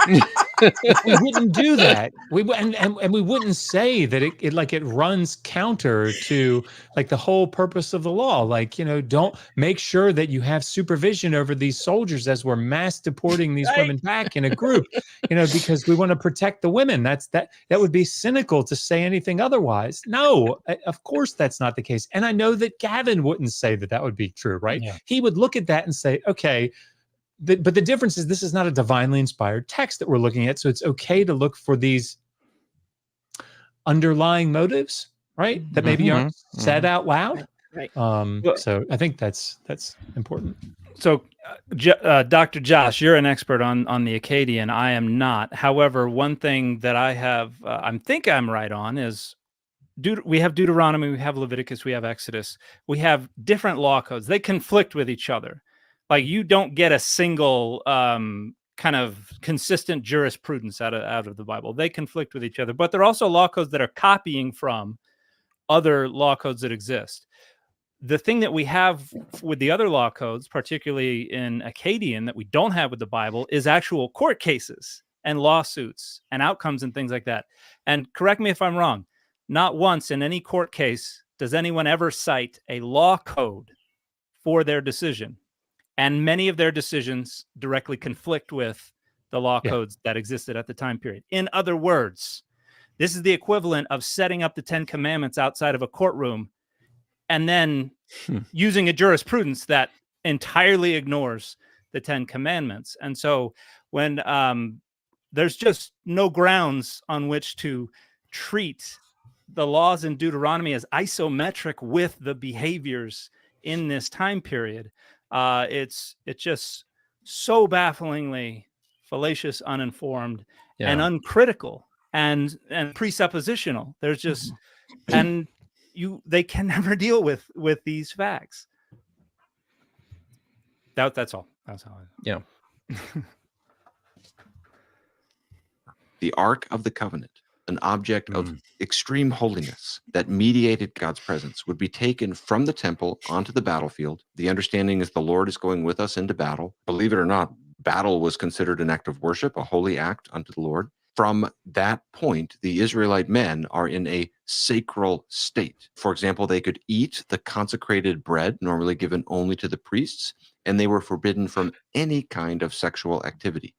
We wouldn't do that. And we wouldn't say that it runs counter to like the whole purpose of the law. Like, don't make sure that you have supervision over these soldiers as we're mass deporting these women back in a group, because we want to protect the women. That would be cynical to say anything otherwise. No, of course that's not the case. And I know that Gavin wouldn't say that would be true, right? Yeah. He would look at that and say, okay, but the difference is this is not a divinely inspired text that we're looking at. So it's okay to look for these underlying motives, right? That maybe aren't said out loud. Right. So I think that's important. So Dr. Josh, you're an expert on the Akkadian. I am not. However, one thing that I have, I think I'm right on is we have Deuteronomy, we have Leviticus, we have Exodus. We have different law codes. They conflict with each other. Like, you don't get a single kind of consistent jurisprudence out of the Bible. They conflict with each other, but they're also law codes that are copying from other law codes that exist. The thing that we have with the other law codes, particularly in Akkadian, that we don't have with the Bible, is actual court cases and lawsuits and outcomes and things like that. And correct me if I'm wrong, not once in any court case does anyone ever cite a law code for their decision. And many of their decisions directly conflict with the law codes that existed at the time period. In other words, this is the equivalent of setting up the 10 Commandments outside of a courtroom and then using a jurisprudence that entirely ignores the 10 Commandments. And so when there's just no grounds on which to treat the laws in Deuteronomy as isometric with the behaviors in this time period, it's just so bafflingly fallacious, uninformed, and uncritical, and presuppositional. There's just and they can never deal with these facts. That's all. That's all. Yeah. The Ark of the Covenant, an object of extreme holiness that mediated God's presence, would be taken from the temple onto the battlefield. The understanding is the Lord is going with us into battle. Believe it or not, battle was considered an act of worship, a holy act unto the Lord. From that point, the Israelite men are in a sacral state. For example, they could eat the consecrated bread, normally given only to the priests, and they were forbidden from any kind of sexual activity.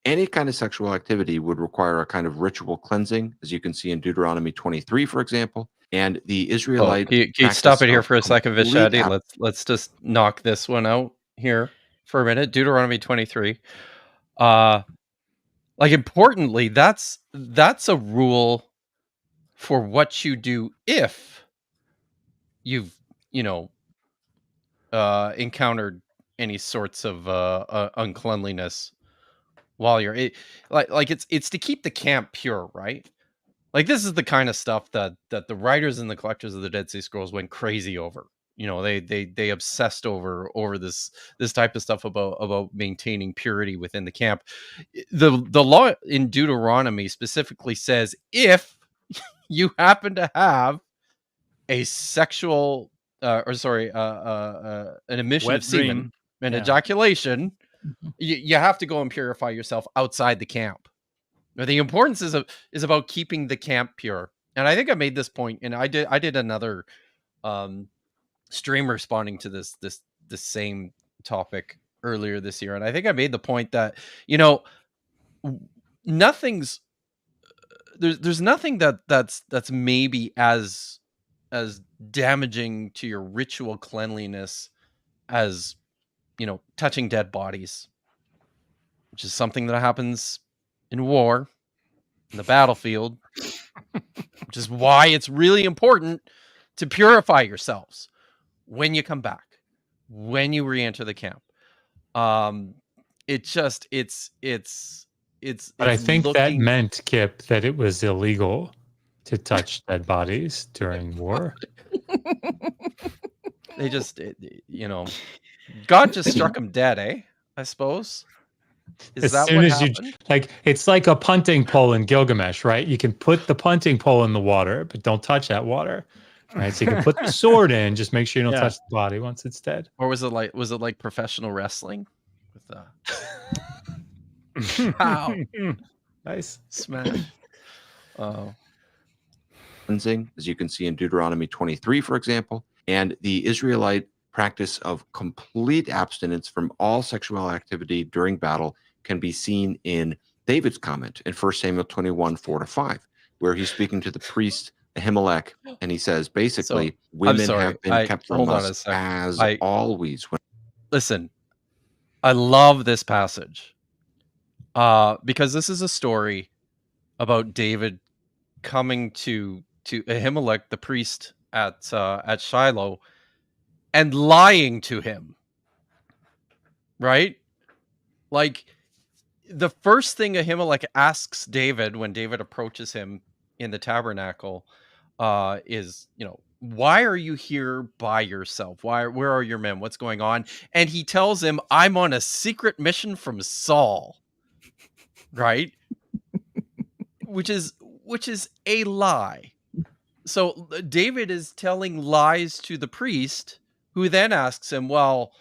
Any kind of sexual activity would require a kind of ritual cleansing, as you can see in Deuteronomy 23, for example. And the Israelite... Can you stop it here for a second, Vishadi? Let's just knock this one out here for a minute. Deuteronomy 23. Like, importantly, that's a rule for what you do if you've, encountered any sorts of uncleanliness while you're it's to keep the camp pure, right? Like, this is the kind of stuff that the writers and the collectors of the Dead Sea Scrolls went crazy over. They obsessed over this type of stuff about maintaining purity within the camp. The law in Deuteronomy specifically says if you happen to have a sexual an emission Wet of semen, dream. an Yeah. ejaculation, Mhm. you have to go and purify yourself outside the camp. Now, the importance is about keeping the camp pure. And I think I made this point, and I did another stream responding to this same topic earlier this year, and I think I made the point that, you know, nothing's there's nothing that's maybe as damaging to your ritual cleanliness as, you know, touching dead bodies, which is something that happens in war, in the battlefield, which is why it's really important to purify yourselves when you come back, when you re-enter the camp. It's But I think that looking... meant, Kip, that it was illegal to touch dead bodies during war. They just, you know, God just struck them dead, eh? I suppose. Is As that soon what as happened? you, like, it's like a punting pole in Gilgamesh, right? You can put the punting pole in the water, but don't touch that water, right? So you can put the sword in, just make sure you don't Yeah. touch the body once it's dead. Or was it like professional wrestling with pow, Nice. smash? Oh, cleansing, as you can see in Deuteronomy 23, for example, and the Israelite practice of complete abstinence from all sexual activity during battle can be seen in David's comment in 1 Samuel 21, 4-5, where he's speaking to the priest Ahimelech, and he says, basically, women sorry, have been kept from hold on a us second. as always. Listen, I love this passage because this is a story about David coming to Ahimelech, the priest at Shiloh, and lying to him. Right? Like, the first thing Ahimelech asks David when David approaches him in the tabernacle is, you know, why are you here by yourself? Where are your men? What's going on? And he tells him, I'm on a secret mission from Saul. Right? which is a lie. So David is telling lies to the priest, who then asks him, well,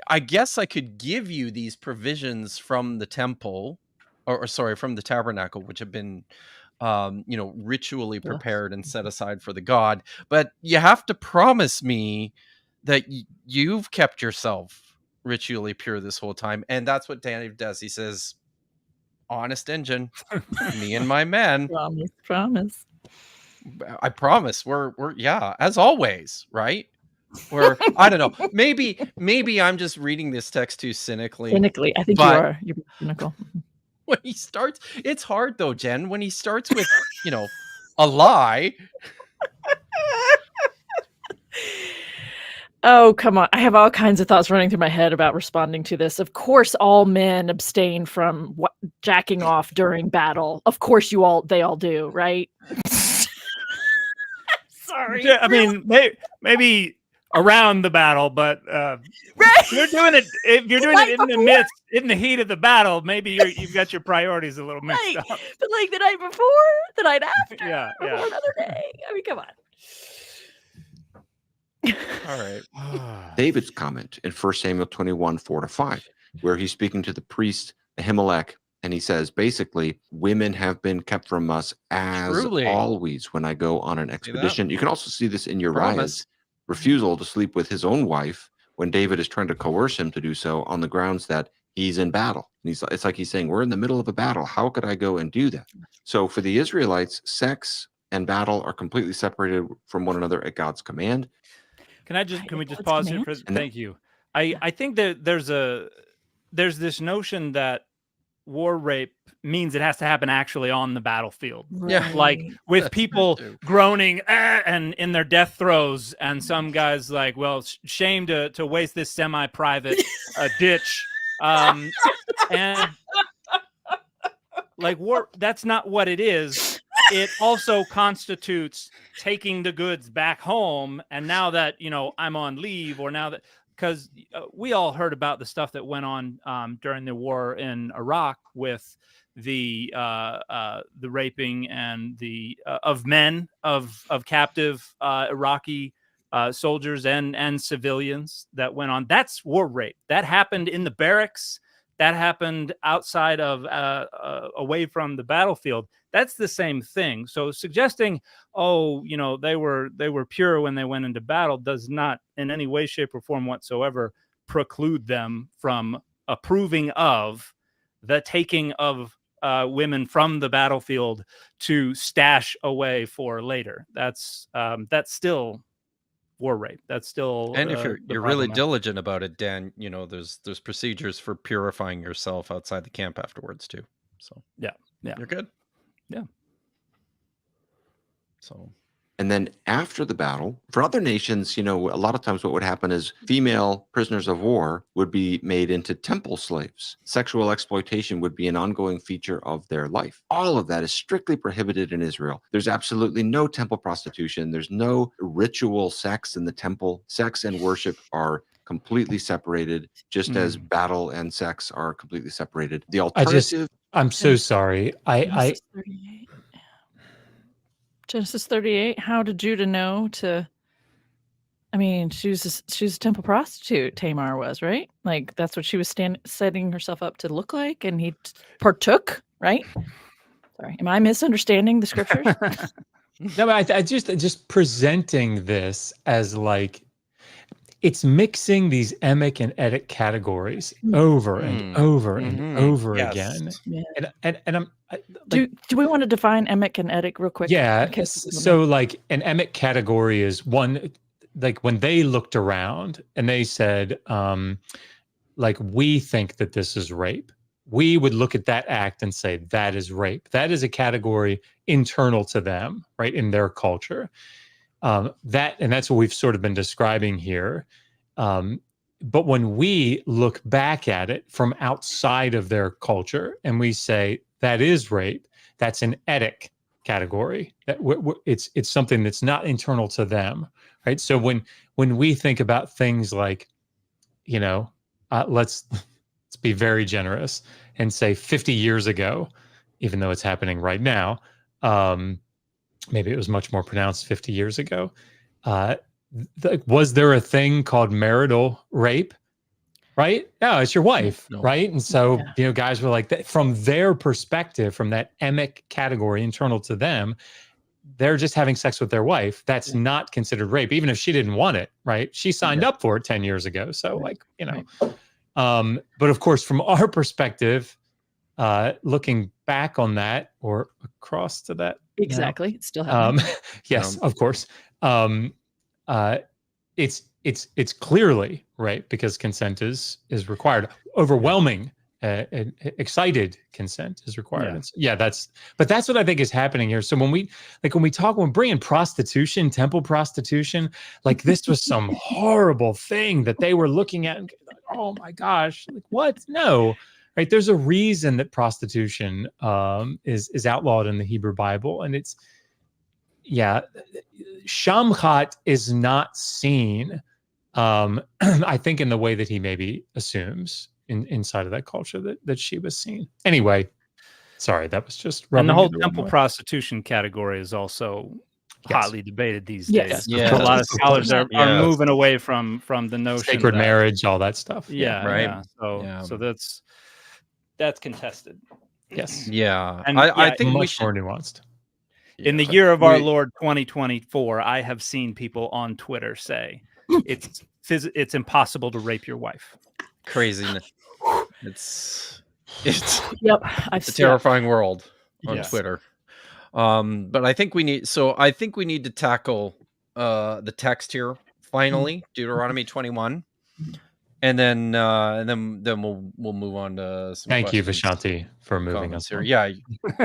I guess I could give you these provisions from the temple, or sorry, from the tabernacle, which have been, you know, ritually prepared and set aside for the god. But you have to promise me that you've kept yourself ritually pure this whole time. And that's what Daniel does. He says, honest engine, me and my men. Promise. I promise. We're yeah, as always, right? Or I don't know. Maybe I'm just reading this text too cynically. Cynically, I think you are. You're cynical. When he starts, it's hard though, Jen. When he starts with, you know, a lie. Oh, come on. I have all kinds of thoughts running through my head about responding to this. Of course, all men abstain from jacking off during battle. Of course, they all do, right? Sorry. Yeah, I mean, maybe around the battle, but if you're doing it in the heat of the battle, maybe you've got your priorities a little mixed up. But like the night before, the night after, yeah. another day. I mean, come on. All right. David's comment in 1 Samuel 21, 4-5, where he's speaking to the priest Ahimelech, and he says, basically, women have been kept from us as always when I go on an expedition. You can also see this in Uriah's refusal to sleep with his own wife when David is trying to coerce him to do so on the grounds that he's in battle. And it's like he's saying, we're in the middle of a battle. How could I go and do that? So for the Israelites, sex and battle are completely separated from one another at God's command. Can we just pause here? Thank you. I think that there's this notion that war rape means it has to happen actually on the battlefield. Yeah. Like with people groaning and in their death throes, and some guys like, well, shame to waste this semi-private ditch. And like war, that's not what it is. It also constitutes taking the goods back home. And now that, you know, I'm on leave, or now that, because we all heard about the stuff that went on during the war in Iraq with the raping and the of men of captive Iraqi soldiers and civilians that went on. That's war rape. That happened in the barracks. That happened outside of away from the battlefield. That's the same thing. So suggesting, oh, you know, they were pure when they went into battle does not in any way, shape, or form whatsoever preclude them from approving of the taking of women from the battlefield to stash away for later. That's still war rape. That's still, and if you're really diligent about it, Dan, you know, there's procedures for purifying yourself outside the camp afterwards too. So yeah, you're good. Yeah. So. And then after the battle, for other nations, you know, a lot of times what would happen is female prisoners of war would be made into temple slaves. Sexual exploitation would be an ongoing feature of their life. All of that is strictly prohibited in Israel. There's absolutely no temple prostitution. There's no ritual sex in the temple. Sex and worship are completely separated, just as battle and sex are completely separated. The alternative... I'm so sorry. Genesis 38, how did Judah know to... I mean, she was a temple prostitute, Tamar was, right? Like, that's what she was setting herself up to look like, and he partook, right? Sorry, am I misunderstanding the scriptures? No, but I just presenting this as like, it's mixing these emic and etic categories over and over and over again. Yeah. And I'm do we want to define emic and etic real quick? Yeah. So like an emic category is one, like when they looked around and they said, like, we think that this is rape. We would look at that act and say that is rape. That is a category internal to them, right, in their culture. And that's what we've sort of been describing here. But when we look back at it from outside of their culture and we say that is rape, that's an etic category. That it's something that's not internal to them, right? So when we think about things like, you know, let's be very generous and say 50 years ago, even though it's happening right now, maybe it was much more pronounced 50 years ago. Was there a thing called marital rape? Right? No, it's your wife, right? And so, you know, guys were like, that, from their perspective, from that emic category internal to them, they're just having sex with their wife. That's not considered rape, even if she didn't want it, right? She signed up for it 10 years ago. So like, you know, but of course, from our perspective, looking back on that or across to that. Exactly. It's still happening. Yes, of course. It's clearly right because consent is required. Overwhelming, excited consent is required. Yeah, that's what I think is happening here. So when we bring in prostitution, temple prostitution, like this was some horrible thing that they were looking at. And, oh my gosh, like what? No. Right, there's a reason that prostitution is outlawed in the Hebrew Bible, and it's Shamchat is not seen, I think, in the way that he maybe assumes inside of that culture that she was seen. Anyway, sorry, that was just. And the whole temple prostitution category is also hotly debated these days. Yeah, a lot of scholars are moving away from the notion sacred marriage, all that stuff. Right. So that's contested. Yes. Yeah. And I think much more nuanced. In the year of our Lord 2024, I have seen people on Twitter say it's impossible to rape your wife. Craziness. It's a terrifying world on Twitter. But I think we need to tackle the text here finally, Deuteronomy 21. And then we'll move on to some Thank you, questions. Vishanti, for moving us here. on. Yeah,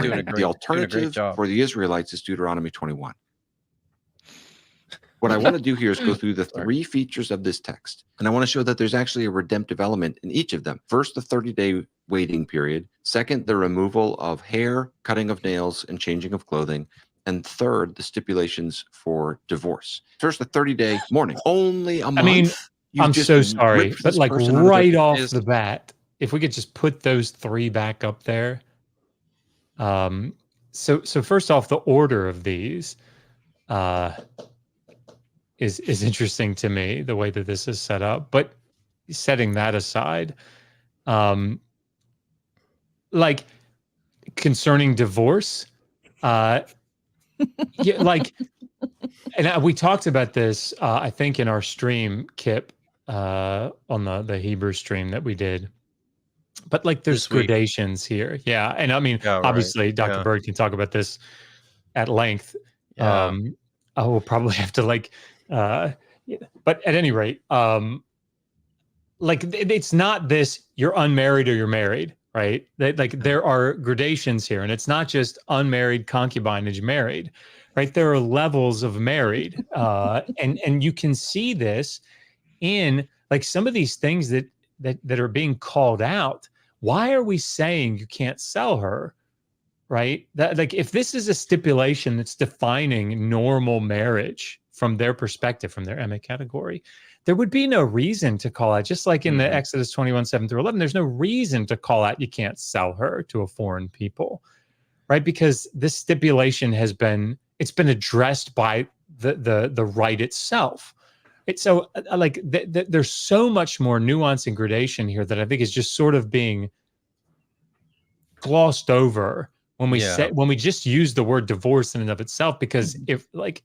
doing a great, the alternative job. for the Israelites is Deuteronomy 21. What I want to do here is go through the three features of this text. And I want to show that there's actually a redemptive element in each of them. First, the 30-day waiting period. Second, the removal of hair, cutting of nails, and changing of clothing. And third, the stipulations for divorce. First, the 30-day mourning. Only a month. I mean, I'm so sorry, but like right off the bat, if we could just put those three back up there, So first off, the order of these is interesting to me, the way that this is set up. But setting that aside, like concerning divorce, yeah, like, and we talked about this, I think, in our stream, Kip, on the Hebrew stream that we did. But like, there's gradations here, yeah. And I mean, obviously, Dr. Bird can talk about this at length. I will probably have to like, but at any rate, like it's not this you're unmarried or you're married, right? Like there are gradations here, and it's not just unmarried, concubinage, married, right? There are levels of married, and you can see this in like some of these things that are being called out. Why are we saying you can't sell her? Right? That, like, if this is a stipulation that's defining normal marriage from their perspective, from their MA category, there would be no reason to call out, just like in the Exodus 21:7-11, there's no reason to call out you can't sell her to a foreign people, right? Because this stipulation has been addressed by the right itself. It's so like there's so much more nuance and gradation here that I think is just sort of being glossed over when we say, when we just use the word divorce in and of itself, because if like,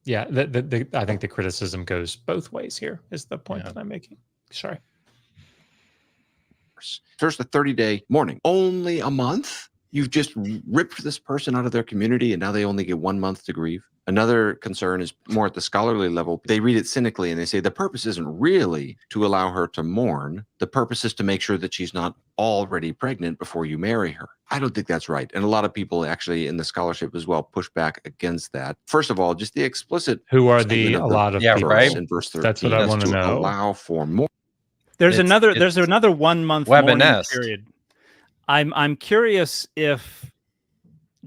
I think the criticism goes both ways here is the point that I'm making. Sorry. First, the 30-day mourning, only a month. You've just ripped this person out of their community, and now they only get 1 month to grieve. Another concern is more at the scholarly level. They read it cynically, and they say the purpose isn't really to allow her to mourn. The purpose is to make sure that she's not already pregnant before you marry her. I don't think that's right. And a lot of people actually in the scholarship as well push back against that. First of all, just the explicit who are a lot of people, right? In verse 13, that's what I want to know. Allow for more. There's another 1 month mourning period. I'm curious if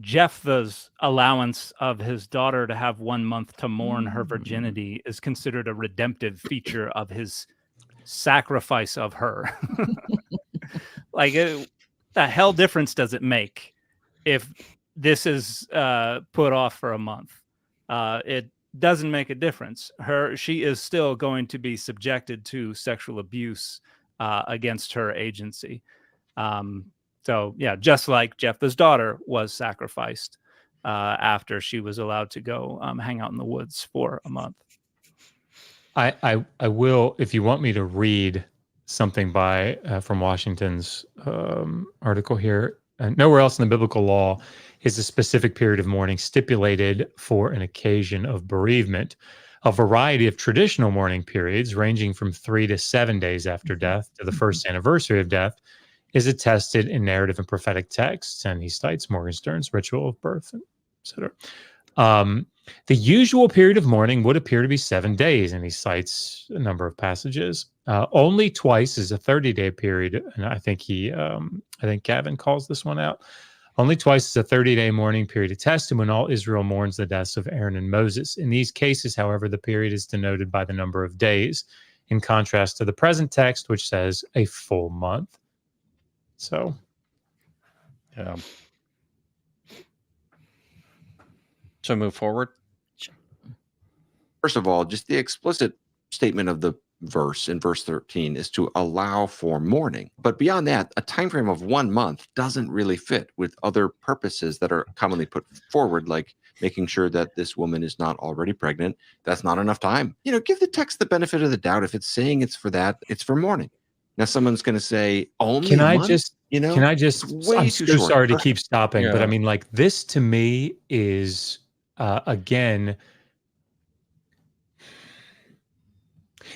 Jephthah's allowance of his daughter to have 1 month to mourn her virginity is considered a redemptive feature of his sacrifice of her. Like, the hell difference does it make if this is put off for a month? It doesn't make a difference. She is still going to be subjected to sexual abuse against her agency. So yeah, just like Jephthah's daughter was sacrificed after she was allowed to go hang out in the woods for a month. I will, if you want me to read something by from Washington's article here. Nowhere else in the biblical law is a specific period of mourning stipulated for an occasion of bereavement. A variety of traditional mourning periods, ranging from 3 to 7 days after death to the first anniversary of death, is attested in narrative and prophetic texts, and he cites Morgenstern's Ritual of Birth, etc. The usual period of mourning would appear to be 7 days, and he cites a number of passages. Only twice is a 30-day period, and I think Gavin calls this one out. Only twice is a 30-day mourning period attested when all Israel mourns the deaths of Aaron and Moses. In these cases, however, the period is denoted by the number of days, in contrast to the present text, which says a full month. So, yeah. So move forward. First of all, just the explicit statement of the verse in verse 13 is to allow for mourning. But beyond that, a time frame of 1 month doesn't really fit with other purposes that are commonly put forward, like making sure that this woman is not already pregnant. That's not enough time. Give the text the benefit of the doubt. If it's saying it's for that, it's for mourning. Now someone's going to say, only can a I month? just, I'm so sorry to keep stopping, but I mean, like, this to me is, again,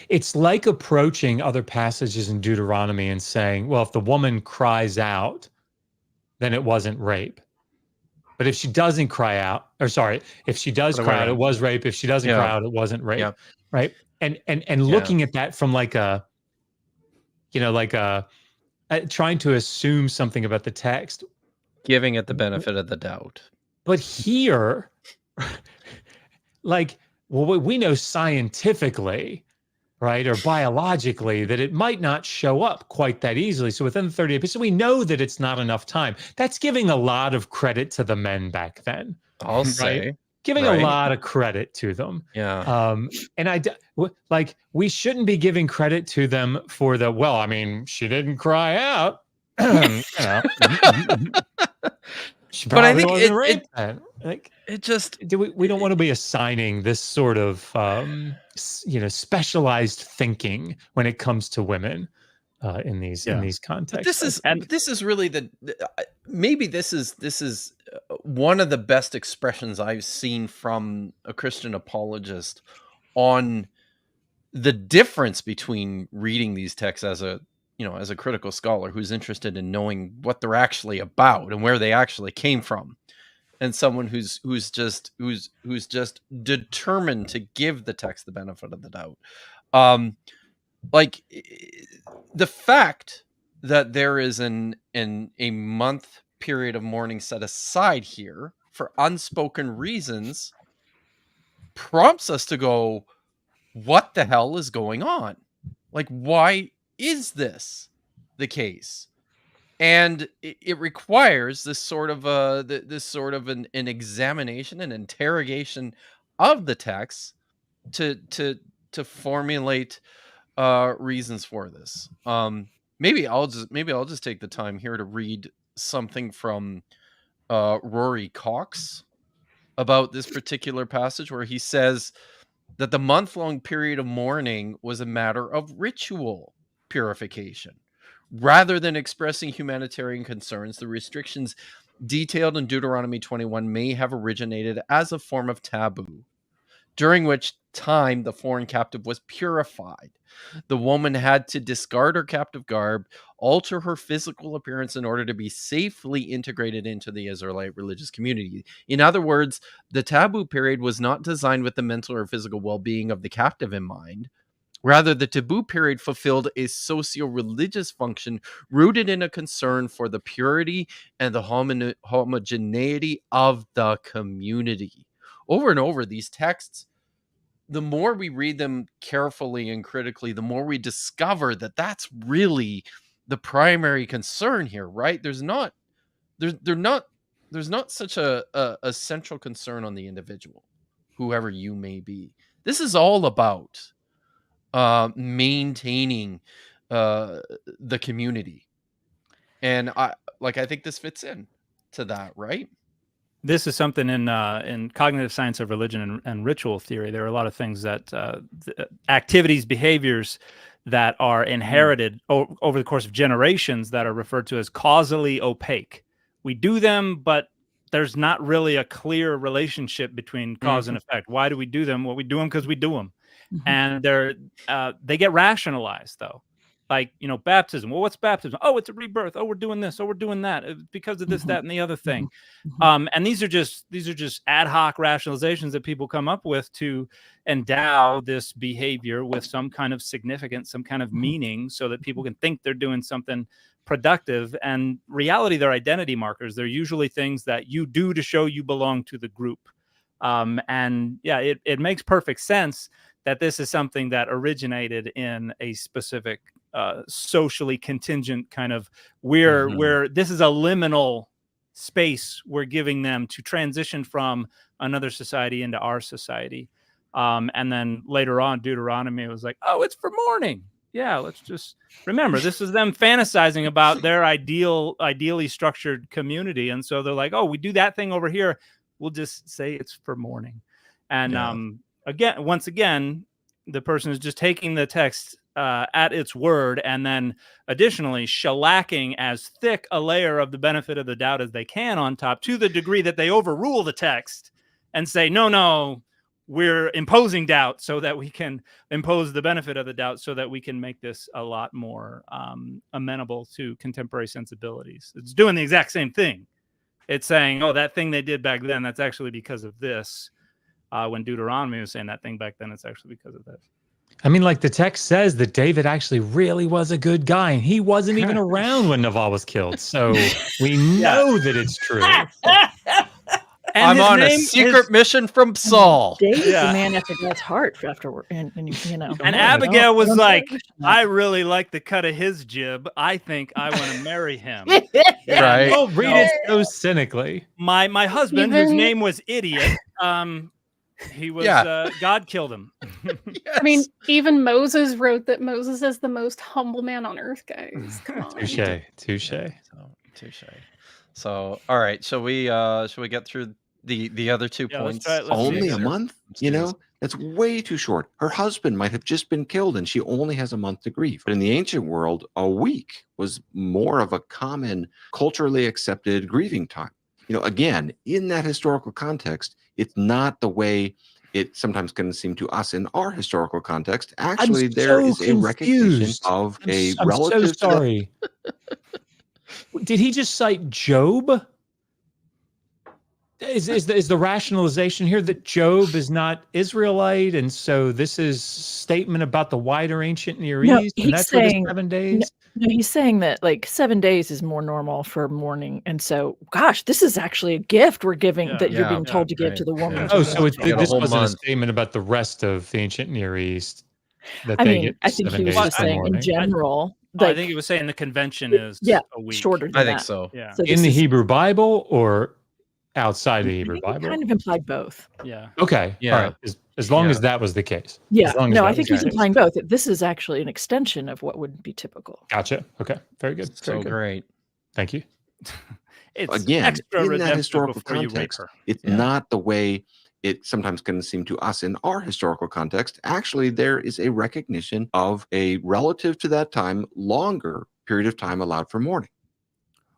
it's like approaching other passages in Deuteronomy and saying, well, if the woman cries out, then it wasn't rape. But if she doesn't cry out, if she does cry out, it was rape. If she doesn't cry out, it wasn't rape. Right. And looking at that from like trying to assume something about the text, giving it the benefit of the doubt. But here, like, well, we know scientifically right, or biologically, that it might not show up quite that easily. So within 30 days, so we know that it's not enough time. That's giving a lot of credit to the men back then. I'll say. Giving a lot of credit to them. Yeah. And like, we shouldn't be giving credit to them for the, well, I mean, she didn't cry out. You know. But I think it just, we don't want to be assigning this sort of specialized thinking when it comes to women in these contexts. But this is really maybe this is one of the best expressions I've seen from a Christian apologist on the difference between reading these texts as a critical scholar who's interested in knowing what they're actually about and where they actually came from, and someone who's just determined to give the text the benefit of the doubt. Like the fact that there is a month period of mourning set aside here for unspoken reasons prompts us to go, what the hell is going on? Like, why is this the case? And it requires this sort of an examination and interrogation of the text to formulate reasons for this. Maybe I'll just take the time here to read something from Rory Cox about this particular passage, where he says that the month-long period of mourning was a matter of ritual purification. Rather than expressing humanitarian concerns, the restrictions detailed in Deuteronomy 21 may have originated as a form of taboo, during which time the foreign captive was purified. The woman had to discard her captive garb, alter her physical appearance in order to be safely integrated into the Israelite religious community. In other words, the taboo period was not designed with the mental or physical well-being of the captive in mind. Rather, the taboo period fulfilled a socio-religious function rooted in a concern for the purity and the homogeneity of the community. Over and over, these texts, the more we read them carefully and critically, the more we discover that that's really the primary concern here, right? There's not such a central concern on the individual, whoever you may be. This is all about maintaining the community, and I think this fits in to that, right? This is something in cognitive science of religion and ritual theory. There are a lot of things that activities, behaviors that are inherited over the course of generations that are referred to as causally opaque. We do them, but there's not really a clear relationship between cause and effect. Why do we do them? Well, we do them because we do them. And they get rationalized, though. Like, baptism. Well, what's baptism? Oh, it's a rebirth. Oh, we're doing this. Oh, we're doing that because of this, that, and the other thing. And these are just ad hoc rationalizations that people come up with to endow this behavior with some kind of significance, some kind of meaning, so that people can think they're doing something productive. And reality, they're identity markers. They're usually things that you do to show you belong to the group. And yeah, it makes perfect sense that this is something that originated in a specific socially contingent kind of where this is a liminal space we're giving them to transition from another society into our society. And then later on, Deuteronomy was like, oh, it's for mourning. Yeah, let's just remember, this is them fantasizing about their ideally structured community. And so they're like, oh, we do that thing over here. We'll just say it's for mourning. And once again, the person is just taking the text at its word, and then additionally shellacking as thick a layer of the benefit of the doubt as they can on top, to the degree that they overrule the text and say, no, we're imposing doubt so that we can impose the benefit of the doubt so that we can make this a lot more amenable to contemporary sensibilities. It's doing the exact same thing. It's saying, oh, that thing they did back then, that's actually because of this. When Deuteronomy was saying that thing back then, it's actually because of this. I mean, like the text says that David actually really was a good guy, and he wasn't even around when Nabal was killed. So we know that it's true. I'm on a secret mission from Saul. David's Yeah. a man after God's heart afterward, and you know. And I Abigail was don't like, wish that. I really like the cut of his jib. I think I want to marry him. Right. Don't read it so cynically. My husband, whose Even- name was Idiot, he was God killed him. I mean, even Moses wrote that Moses is the most humble man on earth, guys. Come on. Touche. Touche. So, all right. Shall we get through the other 2 Yeah, let's points? try it. Let's Only see. a month? You know, that's way too short. Her husband might have just been killed and she only has a month to grieve. But in the ancient world, a week was more of a common, culturally accepted grieving time. You know, again, in that historical context, it's not the way it sometimes can seem to us in our historical context. Actually, there is a recognition of a relative. I'm so sorry. Did he just cite Job? Is the rationalization here that Job is not Israelite, and so this is statement about the wider ancient Near No, East, he's and that's what the saying- 7 days? No, he's saying that like 7 days is more normal for mourning, and so, gosh, this is actually a gift we're giving Yeah, that you're yeah, being told to give right, to the woman. yeah. Oh, so You got a this whole wasn't a month. statement about the rest of the ancient Near East that I they mean, get I think 7 he was days just for saying in mourning. general. I Like, think it was saying the convention is yeah, a week. shorter than I think that. so. Yeah. So In this the is- Hebrew Bible or outside the I Hebrew think it Bible? kind of implied both. Yeah. Okay. Yeah. All right. As long as Yeah. that was the case. Yeah. As long as No, that I was think the he's case. implying both. That this is actually an extension of what would be typical. Gotcha. Okay. Very good. Very So good. great. Thank you. It's Again, extra in that redemptive historical before you rape context, her. it's Yeah. not the way it sometimes can seem to us in our historical context. Actually, there is a recognition of a relative to that time, longer period of time allowed for mourning.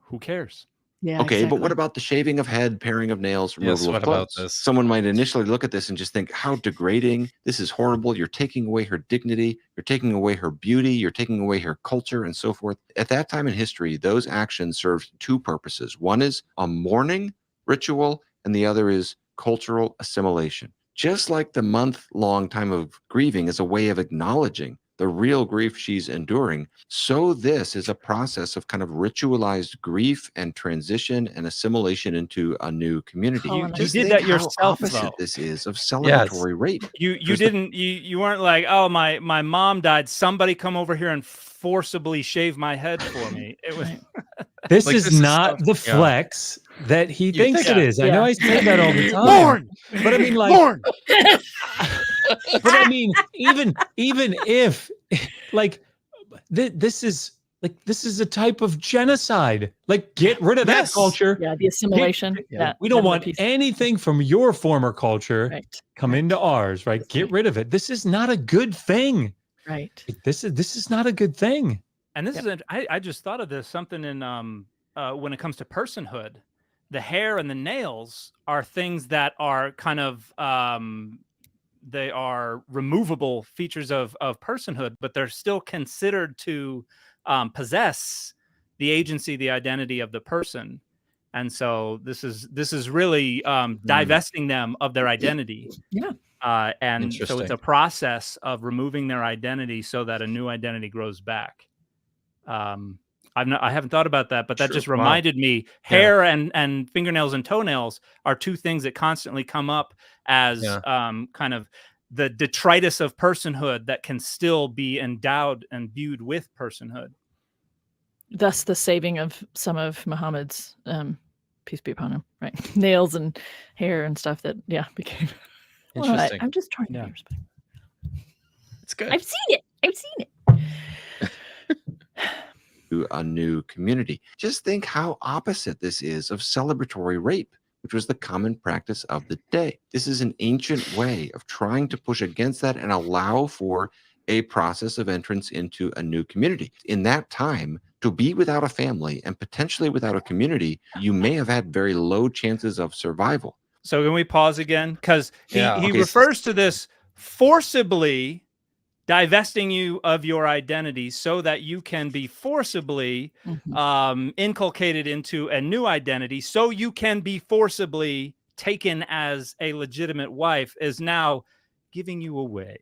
Who cares? Yeah. Okay, but what exactly. about the shaving of head, paring of nails, Yes, removal what of about clothes? this? Someone might initially look at this and just think, how degrading. This is horrible. You're taking away her dignity. You're taking away her beauty. You're taking away her culture and so forth. At that time in history, those actions served two purposes. One is a mourning ritual, and the other is cultural assimilation. Just like the month-long time of grieving is a way of acknowledging the real grief she's enduring, so this is a process of kind of ritualized grief and transition and assimilation into a new community. You Just did think that how yourself, opposite though. this is of celebratory rape. You There's the- didn't you weren't like, oh, my mom died. Somebody come over here and forcibly shave my head for me. It was Right. This Like, is this is not stuff- the yeah. flex that he You thinks think- it is. I know Yeah. I say that all the time. Mourn! But I mean, like, Mourn! but I mean, even if like this is a type of genocide. Like, get rid of that Yes. culture. Yeah. The assimilation. Yeah. Yeah. We don't none of the want pieces. anything from your former culture Right. come into ours, right? That's Get right. rid of it. This is not a good thing. Right. This is not a good thing. And this Yep. is I just thought of this, something in when it comes to personhood, the hair and the nails are things that are kind of they are removable features of personhood, but they're still considered to possess the agency, the identity of the person. And so this is really divesting them of their identity. Yeah. And so it's Interesting. a process of removing their identity so that a new identity grows back. I haven't thought about that, but that True. just Wow. reminded me. Hair and fingernails and toenails are two things that constantly come up as kind of the detritus of personhood that can still be endowed and viewed with personhood. Thus, the saving of some of Muhammad's peace be upon him. Right. Nails and hair and stuff that became. Well, Interesting. I'm just trying to Yeah. be respectful. It's good. I've seen it. to a new community. Just think how opposite this is of celebratory rape, which was the common practice of the day. This is an ancient way of trying to push against that and allow for a process of entrance into a new community. In that time, to be without a family and potentially without a community, you may have had very low chances of survival. So can we pause again? Because he Okay, refers to this forcibly divesting you of your identity so that you can be forcibly inculcated into a new identity, so you can be forcibly taken as a legitimate wife, is now giving you away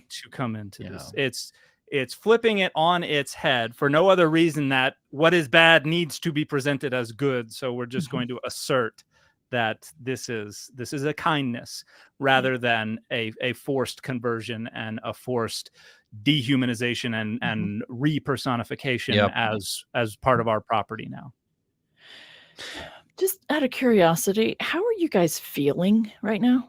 to come into this. It's flipping it on its head for no other reason that what is bad needs to be presented as good. So we're just going to assert that this is a kindness rather than a forced conversion and a forced dehumanization and repersonification Yep. as part of our property now. Just out of curiosity, how are you guys feeling right now?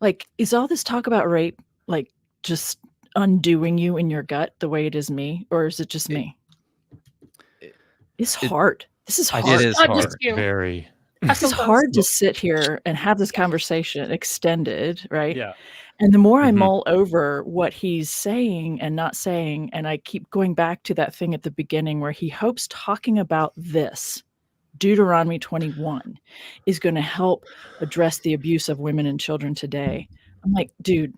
Like, is all this talk about rape like just undoing you in your gut the way it is me, or is it just me? It's hard. This is hard. It is Not hard. just you. Very. This is hard to sit here and have this conversation extended, right? Yeah. And the more I Mhm. mull over what he's saying and not saying, and I keep going back to that thing at the beginning where he hopes talking about this, Deuteronomy 21, is going to help address the abuse of women and children today. I'm like, dude,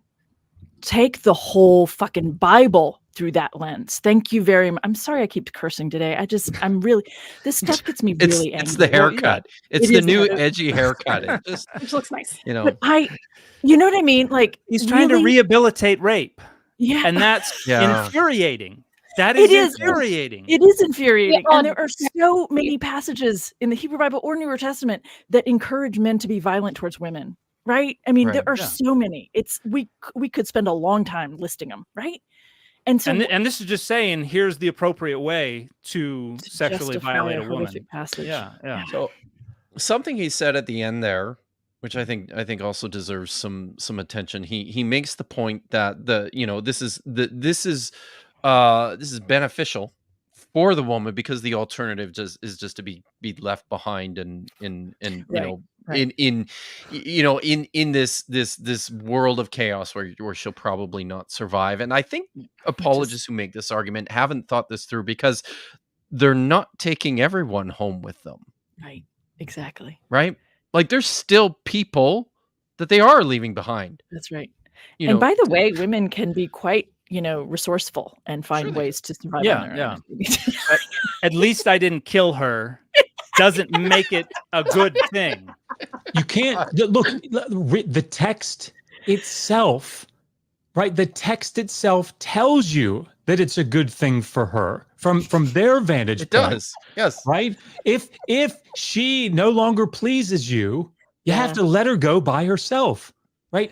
take the whole fucking Bible through that lens. Thank you very much. I'm sorry I keep cursing today. I'm really, this stuff gets me really angry. It's the haircut. It's It the is new the- edgy haircut. It just, Which looks nice. you know, But you know what I mean? Like, He's trying to really- rehabilitate rape, yeah, and that's Yeah. infuriating. That It is is. infuriating. it is infuriating. Yeah, And there are so many passages in the Hebrew Bible or Newer Testament that encourage men to be violent towards women, right? I mean, there Right. are so many. We could spend a long time listing them, right? And so And this is just saying, here's the appropriate way to to sexually justify violate a horrific woman. passage. Yeah. So something he said at the end there, which I think also deserves some attention. He makes the point that this is beneficial for the woman because the alternative is just to be left behind and Right. in this world of chaos where she'll probably not survive. And I think apologists who make this argument haven't thought this through because they're not taking everyone home with them. Right. Exactly. Right? Like there's still people that they are leaving behind. That's right. You And know, by the way, women can be quite, resourceful and find Sure they ways to survive Yeah, on their yeah. own. At least I didn't kill her. Doesn't make it a good thing. You can't look the text itself, right? The text itself tells you that it's a good thing for her from their vantage it point. does. Yes. Right? If she no longer pleases you, you have Yeah. to let her go by herself, right?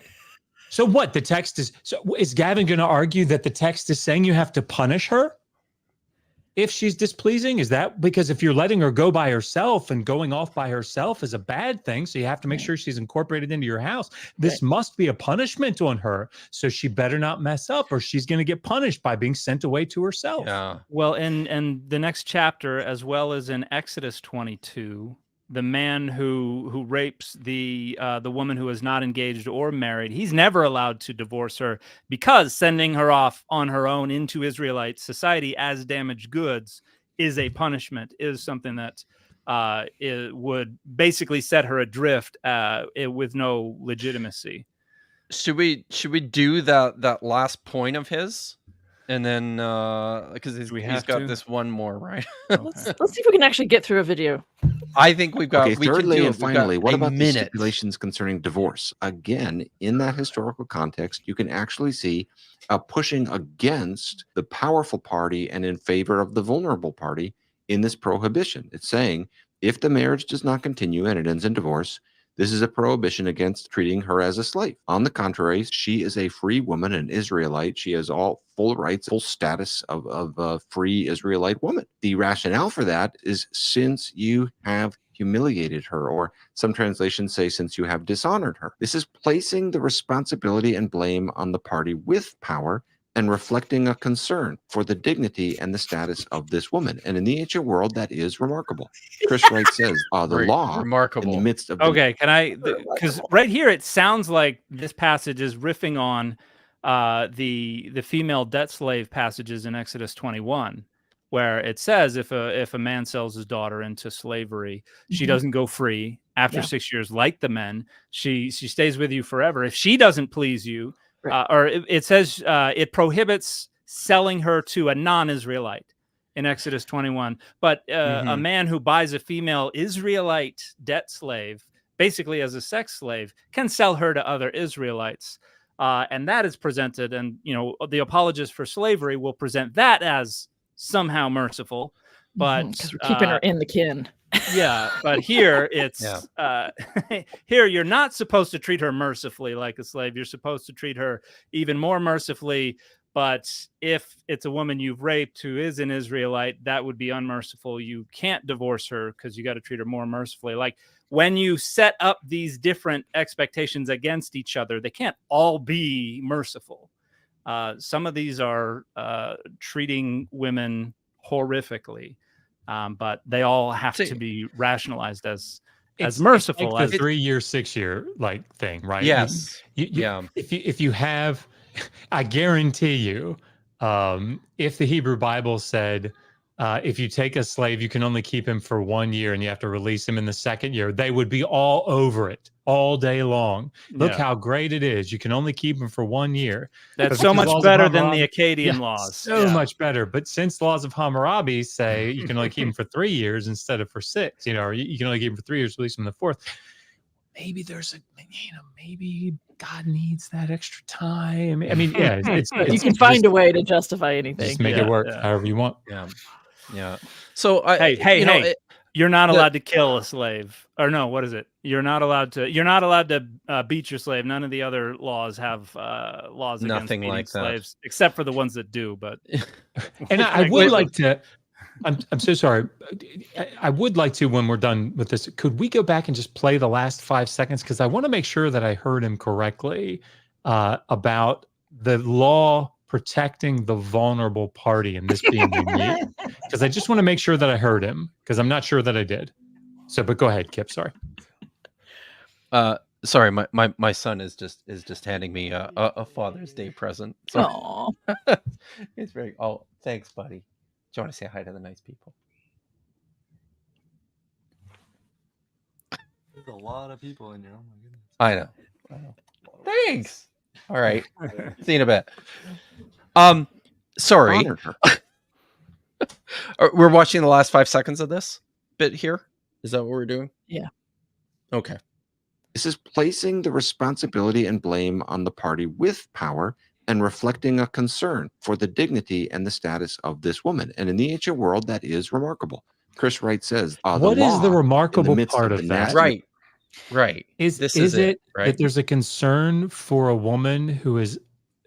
So what? The text is Gavin going to argue that the text is saying you have to punish her if she's displeasing? Is that because if you're letting her go by herself and going off by herself is a bad thing, so you have to make sure she's incorporated into your house. This must be a punishment on her, so she better not mess up or she's going to get punished by being sent away to herself. Yeah. Well, in the next chapter, as well as in Exodus 22, the man who rapes the woman who is not engaged or married, he's never allowed to divorce her because sending her off on her own into Israelite society as damaged goods is a punishment, is something that it would basically set her adrift with no legitimacy. Should we do that last point of his? And then because he's got this one more, right? Let's see if we can actually get through a video. I think we've got. Okay, thirdly and finally, what about the minute? stipulations concerning divorce? Again, in that historical context, you can actually see pushing against the powerful party and in favor of the vulnerable party in this prohibition. It's saying if the marriage does not continue and it ends in divorce, this is a prohibition against treating her as a slave. On the contrary, she is a free woman, an Israelite. She has all full rights, full status of a free Israelite woman. The rationale for that is since you have humiliated her, or some translations say since you have dishonored her. This is placing the responsibility and blame on the party with power and reflecting a concern for the dignity and the status of this woman. And in the ancient world, that is remarkable. Chris Wright says the law remarkable in the midst of the Okay, can I? Because right here it sounds like this passage is riffing on the female debt slave passages in Exodus 21, where it says if a man sells his daughter into slavery, she doesn't go free after 6 years like the men. She stays with you forever. If she doesn't please you, or it says it prohibits selling her to a non-Israelite in Exodus 21. But a man who buys a female Israelite debt slave, basically as a sex slave, can sell her to other Israelites. And that is presented, and the apologists for slavery will present that as somehow merciful. but because we're keeping her in the kin. yeah, but here it's here you're not supposed to treat her mercifully like a slave. You're supposed to treat her even more mercifully. But if it's a woman you've raped who is an Israelite, that would be unmerciful. You can't divorce her because you got to treat her more mercifully. Like when you set up these different expectations against each other, they can't all be merciful. Some of these are treating women horrifically, but they all have to be rationalized as merciful. It's like the 3 year, 6 year like thing, right? Yes. Yeah. If you have, I guarantee you, if the Hebrew Bible said, if you take a slave, you can only keep him for 1 year and you have to release him in the second year, they would be all over it all day long. Look how great it is. You can only keep him for 1 year. That's so much better than the Akkadian laws. So much better. But since the laws of Hammurabi say you can only keep him for 3 years instead of for 6, or you can only keep him for 3 years, release him in the 4th. Maybe there's maybe God needs that extra time. I mean, yeah, you can find a way to justify anything. Just make it work however you want. Yeah. So hey, you're not allowed to kill a slave, or no, what is it? You're not allowed to beat your slave. None of the other laws have laws against beating like slaves, except for the ones that do. But and I would like to. I'm so sorry. I would like to, when we're done with this, could we go back and just play the last 5 seconds? Because I want to make sure that I heard him correctly about the law protecting the vulnerable party and this being unique. Because I just want to make sure that I heard him, because I'm not sure that I did. So, but go ahead, Kip. Sorry. Sorry, my son is just handing me a Father's Day present. So it's very. Oh, thanks, buddy. Do you want to say hi to the nice people? There's a lot of people in here. Oh my goodness. I know. Thanks. All right. See you in a bit. Sorry. We're watching the last 5 seconds of this bit here. Is that what we're doing? Yeah. Okay. This is placing the responsibility and blame on the party with power and reflecting a concern for the dignity and the status of this woman. And in the ancient world, that is remarkable. Chris Wright says, what is the remarkable part of that? Right. Is it right? That there's a concern for a woman who is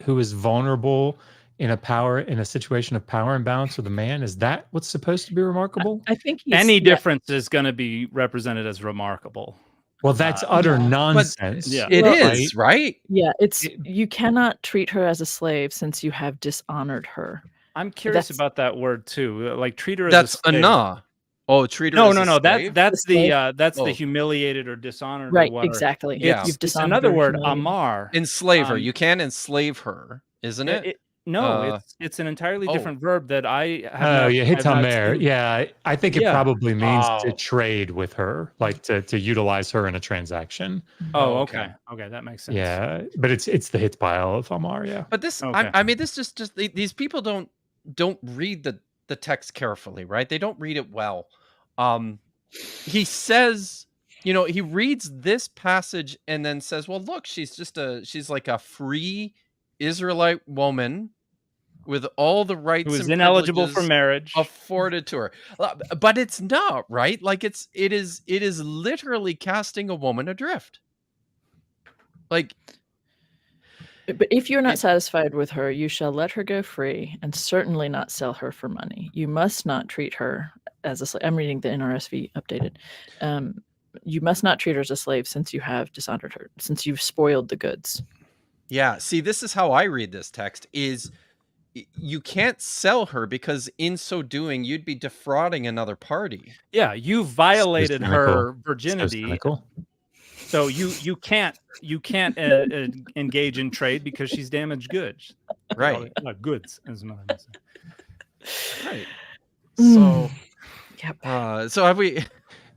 vulnerable in a situation of power imbalance with a man? Is that what's supposed to be remarkable? I think any difference is going to be represented as remarkable. Well, that's utter nonsense. It is, right? Yeah, you cannot treat her as a slave since you have dishonored her. I'm curious about that word too. Like treat her as a slave. That's Oh, treat her as a slave? That's the humiliated or dishonored. Right, or exactly. Yeah. You've it's another word, amar. Enslave her. You can enslave her, isn't it? No, it's an entirely different verb that I have. Hitamer. Yeah, I think it probably means to trade with her, like to utilize her in a transaction. Oh, okay, that makes sense. Yeah, but it's the hitpile of Amar. Yeah, but this, I mean, this just these people don't read the text carefully, right? They don't read it well. He says, he reads this passage and then says, "Well, look, she's like a free Israelite woman with all the rights who is and ineligible for marriage afforded to her." But it's not, right? Like it is literally casting a woman adrift. Like, but if you're not satisfied with her, you shall let her go free, and certainly not sell her for money. You must not treat her as a slave. I'm reading the NRSV updated. You must not treat her as a slave since you have dishonored her, since you've spoiled the goods. Yeah, see, this is how I read this text, is you can't sell her because in so doing, you'd be defrauding another party. Yeah, you violated her virginity. So you can't engage in trade because she's damaged goods. Right. Goods, as a matter of fact. Right. So, so have we...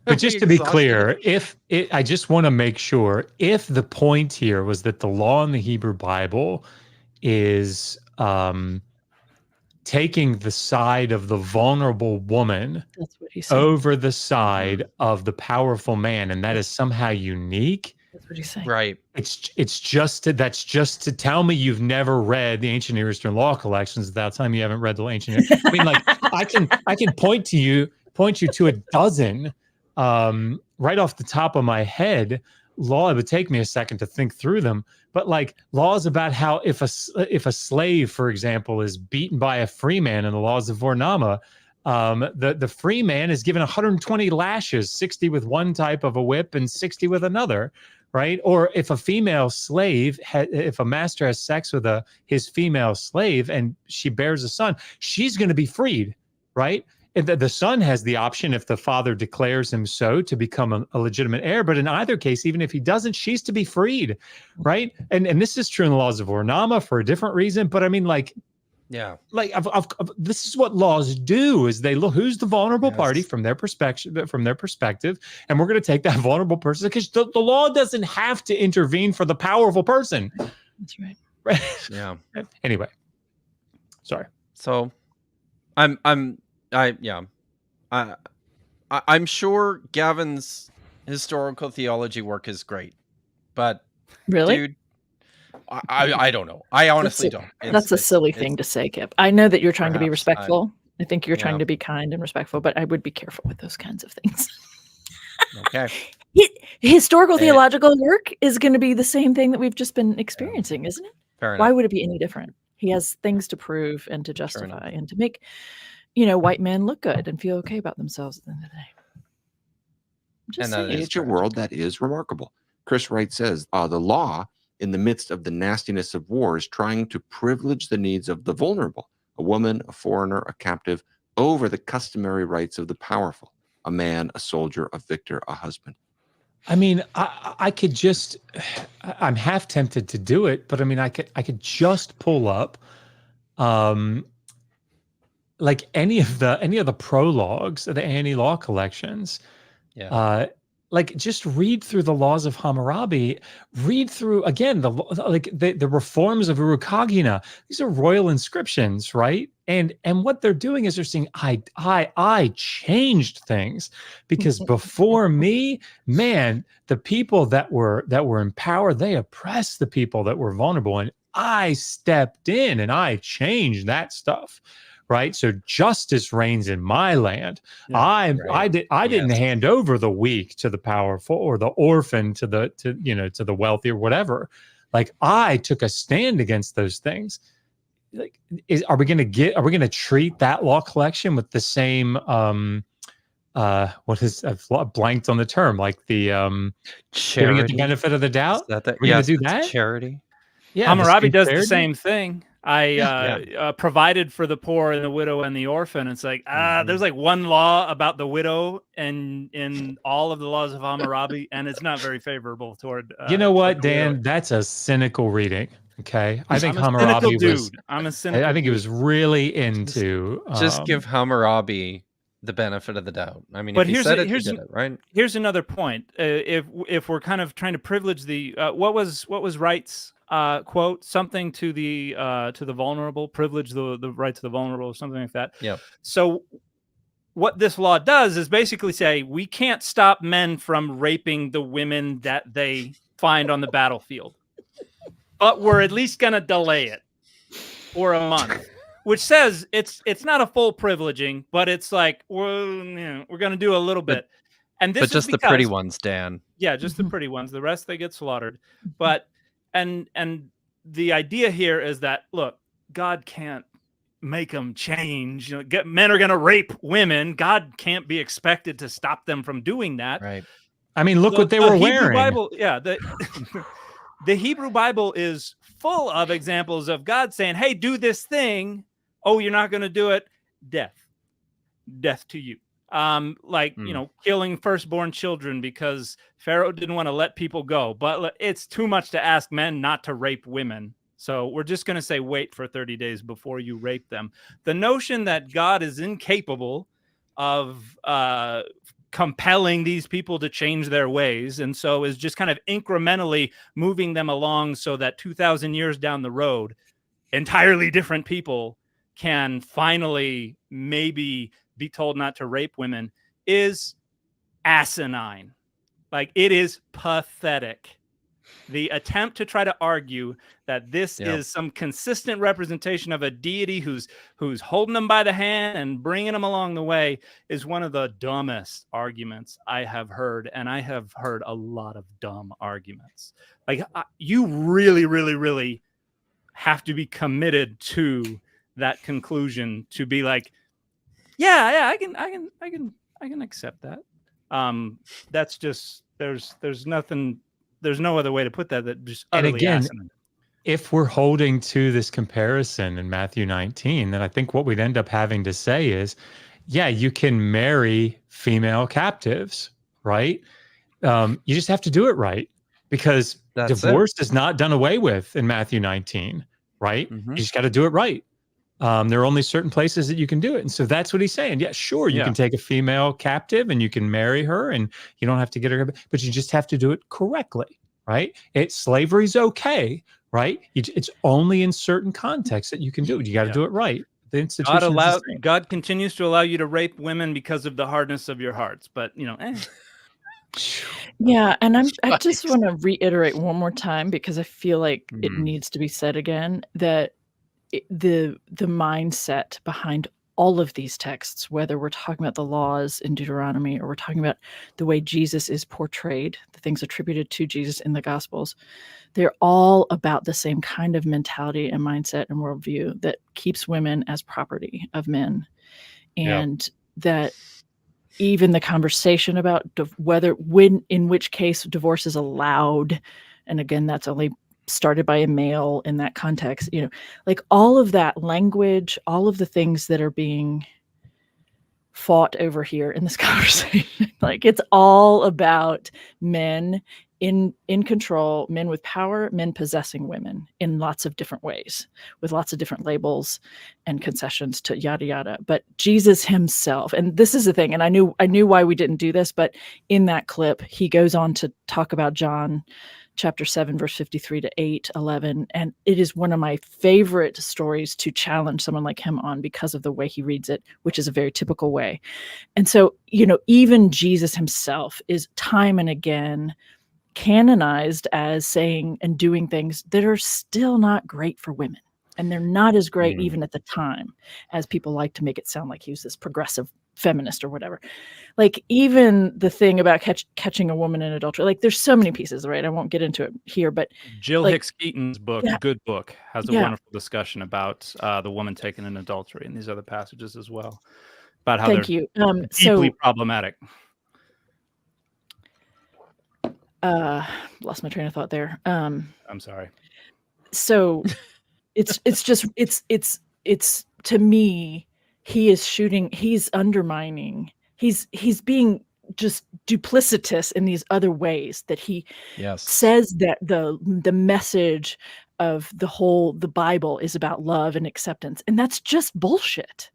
But just to be clear, I just want to make sure, if the point here was that the law in the Hebrew Bible is taking the side of the vulnerable woman over the side of the powerful man, and that is somehow unique, That's what he's saying. Right. That's just to tell me you've never read the ancient Near Eastern law collections without telling me you haven't read the ancient. I mean, like I can point you to a dozen right off the top of my head. Law, it would take me a second to think through them, but like laws about how if a slave, for example, is beaten by a free man in the laws of Vornama, the free man is given 120 lashes, 60 with one type of a whip and 60 with another, right? Or if a female slave, if a master has sex with his female slave and she bears a son, she's going to be freed, right? The son has the option, if the father declares him so, to become a legitimate heir. But in either case, even if he doesn't, she's to be freed, right? And this is true in the laws of Vornama for a different reason. But I mean, like, yeah, like this is what laws do: is they look who's the vulnerable party from their perspective, and we're going to take that vulnerable person, because the law doesn't have to intervene for the powerful person. That's right. Right? Yeah. Anyway, sorry. So, I'm sure Gavin's historical theology work is great, but Really, dude, I don't know. I honestly don't. That's a silly thing to say, Kip. I know that you're trying to be Perhaps, respectful. I think you're trying yeah. to be kind and respectful, but I would be careful with those kinds of things. Okay. Historical theological work is going to be the same thing that we've just been experiencing, isn't it? Fair enough. Why would it be any different? He has things to prove and to justify and to make, white men look good and feel okay about themselves at the end of the day. In the ancient world, that is remarkable. Chris Wright says, the law, in the midst of the nastiness of war, is trying to privilege the needs of the vulnerable, a woman, a foreigner, a captive, over the customary rights of the powerful, a man, a soldier, a victor, a husband. I mean, I could just, I'm half tempted to do it, but I mean, I could just pull up, like any of the prologues of the A&E law collections. Yeah. Like just read through the laws of Hammurabi, read through again the reforms of Urukagina. These are royal inscriptions, right? And what they're doing is they're saying, I changed things, because before me, man, the people that were in power, they oppressed the people that were vulnerable, and I stepped in and I changed that stuff. Right, so justice reigns in my land. Yeah, I didn't hand over the weak to the powerful, or the orphan to the wealthy, or whatever. Like, I took a stand against those things. Like, are we going to treat that law collection with the same what is, I've blanked on the term, like the giving it the benefit of the doubt? We're going to do that? Charity. Yeah, Hammurabi does charity? the same thing. Provided for the poor and the widow and the orphan. It's like, there's like one law about the widow and in all of the laws of Hammurabi, and it's not very favorable toward. You know what, Dan? That's a cynical reading. Okay, I think Hammurabi was. I'm a cynical. I think he was really into. Just give Hammurabi the benefit of the doubt. I mean, but if he said it, he did it, right? Here's another point. If we're kind of trying to privilege the what was Wright's quote, something to the vulnerable, privilege the right to the vulnerable, something like that. Yeah. So what this law does is basically say we can't stop men from raping the women that they find on the battlefield, but we're at least going to delay it for a month, which says it's not a full privileging, but it's like we're going to do a little bit. And this but just the pretty ones, Dan. Yeah, just the pretty ones. The rest, they get slaughtered. But and the idea here is that, look, God can't make them change. Men are going to rape women. God can't be expected to stop them from doing that. Right. I mean, look what they were wearing. Bible, the Hebrew Bible is full of examples of God saying, "Hey, do this thing. Oh, you're not going to do it. Death to you." Killing firstborn children because Pharaoh didn't want to let people go, but it's too much to ask men not to rape women. So we're just going to say, wait for 30 days before you rape them. The notion that God is incapable of compelling these people to change their ways, and so is just kind of incrementally moving them along so that 2,000 years down the road, entirely different people can finally maybe be told not to rape women, is asinine. Like, it is pathetic. The attempt to try to argue that this is some consistent representation of a deity who's holding them by the hand and bringing them along the way is one of the dumbest arguments I have heard, and I have heard a lot of dumb arguments. Like you really, really, really have to be committed to that conclusion to be like, yeah, I can accept that. That's just there's nothing. There's no other way to put that. That just utterly and again, asinine. If we're holding to this comparison in Matthew 19, then I think what we'd end up having to say is, yeah, you can marry female captives, right? You just have to do it right, because divorce is not done away with in Matthew 19, right? You just got to do it right. There are only certain places that you can do it. And so that's what he's saying. Yeah, sure, you can take a female captive and you can marry her and you don't have to get her, but you just have to do it correctly, right? Slavery's okay, right? It's only in certain contexts that you can do it. You got to do it right. The institution God continues to allow you to rape women because of the hardness of your hearts, but Yeah, and I just want to reiterate one more time, because I feel like it needs to be said again, that the mindset behind all of these texts, whether we're talking about the laws in Deuteronomy or we're talking about the way Jesus is portrayed, the things attributed to Jesus in the Gospels, they're all about the same kind of mentality and mindset and worldview that keeps women as property of men. And that even the conversation about in which case divorce is allowed, and again, that's only started by a male in that context, like all of that language, all of the things that are being fought over here in this conversation, like it's all about men in control, men with power, men possessing women in lots of different ways, with lots of different labels and concessions to yada yada. But Jesus himself, and this is the thing, and I knew why we didn't do this, but in that clip, he goes on to talk about John chapter 7, verse 53 to 8:11. And it is one of my favorite stories to challenge someone like him on, because of the way he reads it, which is a very typical way. And so, even Jesus himself is time and again canonized as saying and doing things that are still not great for women. And they're not as great even at the time as people like to make it sound like he was this progressive feminist or whatever. Like even the thing about catching a woman in adultery, like there's so many pieces, right? I won't get into it here, but Jill Hicks Keaton's book, good book, has a wonderful discussion about the woman taken in adultery and these other passages as well, about how they're deeply problematic. Lost my train of thought there. I'm sorry. So it's to me, he's undermining, he's being just duplicitous in these other ways, that he says that the message of the Bible is about love and acceptance, and that's just bullshit.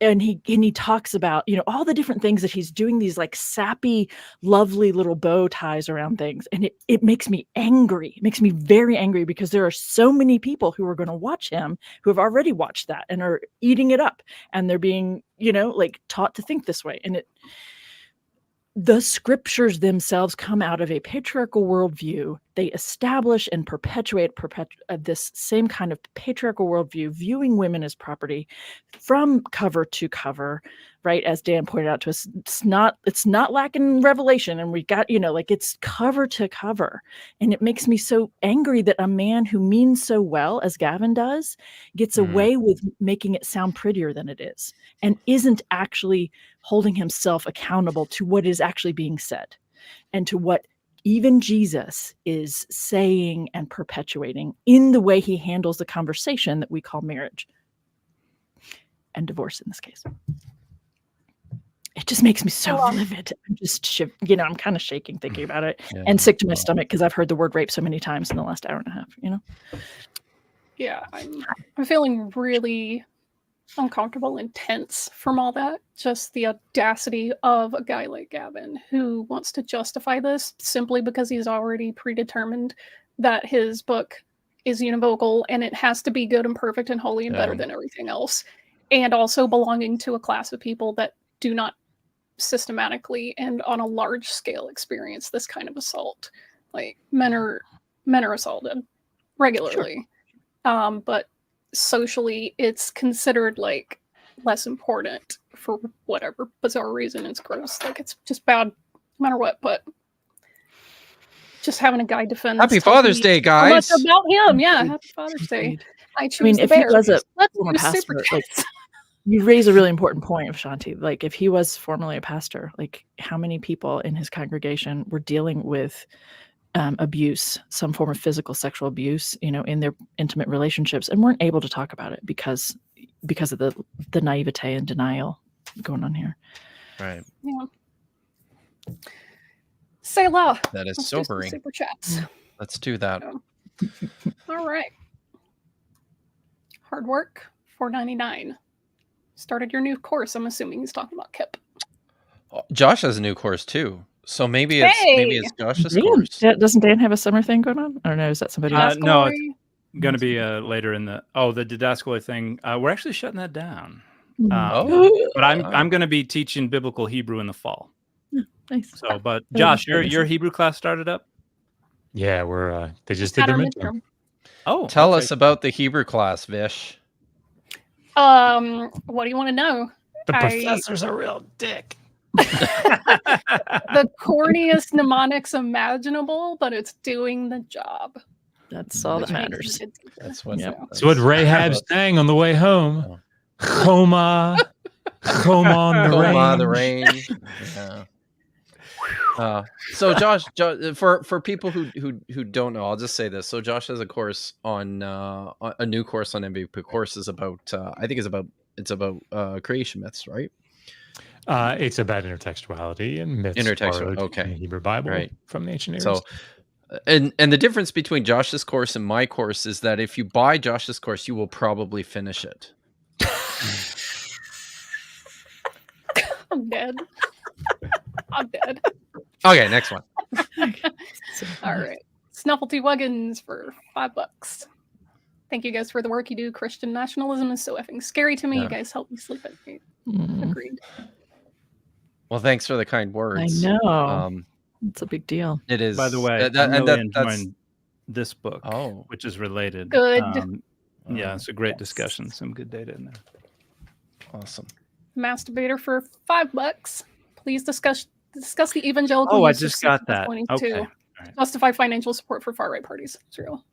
And he talks about, all the different things that he's doing, these like sappy, lovely little bow ties around things. And it makes me angry. It makes me very angry, because there are so many people who are going to watch him who have already watched that and are eating it up. And they're being, like taught to think this way. And the scriptures themselves come out of a patriarchal worldview. They establish and perpetuate this same kind of patriarchal worldview, viewing women as property from cover to cover, right? As Dan pointed out to us, it's not lacking revelation. And we got, like it's cover to cover. And it makes me so angry that a man who means so well, as Gavin does, gets away with making it sound prettier than it is, and isn't actually holding himself accountable to what is actually being said, and to what even Jesus is saying and perpetuating in the way he handles the conversation that we call marriage and divorce in this case. It just makes me so livid. I'm just, I'm kind of shaking thinking about it, and sick to my stomach, because I've heard the word rape so many times in the last hour and a half, Yeah, I'm feeling really uncomfortable and tense from all that. Just the audacity of a guy like Gavin, who wants to justify this simply because he's already predetermined that his book is univocal and it has to be good and perfect and holy and better than everything else, and also belonging to a class of people that do not systematically and on a large scale experience this kind of assault. Like, men are men are assaulted regularly. But socially, it's considered like less important for whatever bizarre reason. It's gross. Like it's just bad no matter what. But just having a guy defend. Happy Father's Day, guys. Much about him. Yeah, happy Father's Day. I choose mean, the if he bear. was a Let's former do pastor, super like, chats. you raise a really important point, Shanti. Like, if he was formerly a pastor, like, how many people in his congregation were dealing with abuse, some form of physical, sexual abuse, you know, in their intimate relationships, and weren't able to talk about it because of the naivete and denial going on here. Right. Yeah. Say la. That is Let's do some sobering. super chats. Let's do that. All right. Hard work, $4.99. Started your new course. I'm assuming he's talking about Kip. Josh has a new course too, so maybe it's Josh's course. Doesn't Dan have a summer thing going on? Or no, is that somebody else? No, it's going to be later in the didascally thing. We're actually shutting that down. But I'm going to be teaching biblical Hebrew in the fall. Nice. So, but Josh, your Hebrew class started up? Yeah, they just did their midterm. Oh, tell us about the Hebrew class, Vish. What do you want to know? The professor's a real dick. The corniest mnemonics imaginable, but it's doing the job. That's all that matters. That's what. Yep. That's what Rahab sang on the way home. Coma on the range. Yeah. So Josh, for people who don't know, I'll just say this. So Josh has a course on a new course on MVP. Course is about I think it's about creation myths, right? It's about intertextuality and myths borrowed in the Hebrew Bible from the ancient Near East. So, and the difference between Josh's course and my course is that if you buy Josh's course, you will probably finish it. I'm dead. I'm dead. Okay, next one. All right. Snufflety Wuggins for $5. Thank you guys for the work you do. Christian nationalism is so effing scary to me. You guys help me sleep at night. Agreed. Well, thanks for the kind words. I know. It's a big deal. It is. By the way, I'm really enjoying this book, which is related. Good. Yeah, it's a great discussion. Some good data in there. Awesome. Masturbator for $5. Please discuss the evangelical. Oh, I just got that. Okay. To justify financial support for far right parties. It's real.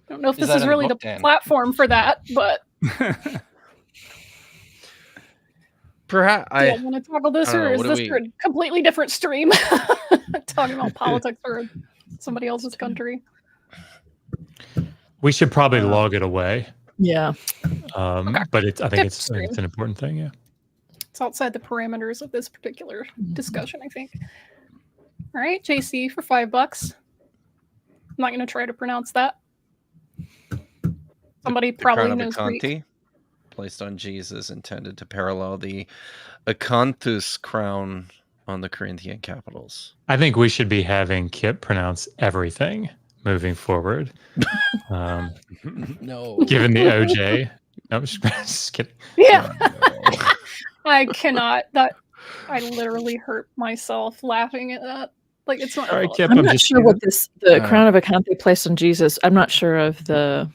I don't know if this is really the platform for that, but perhaps I want to tackle this, or is this a completely different stream talking about politics or somebody else's country? We should probably log it away. Yeah. But I think it's an important thing. Yeah. It's outside the parameters of this particular discussion, I think. All right, JC for $5. I'm not going to try to pronounce that. Somebody probably knows Greek. Placed on Jesus, intended to parallel the acanthus crown on the Corinthian capitals. I think we should be having Kip pronounce everything moving forward. No. Given the OJ. No, I'm just kidding. Yeah. No. I cannot. I literally hurt myself laughing at that. Like, it's not. Sorry, Kip, I'm not sure what the crown of Acanthe placed on Jesus. I'm not sure of the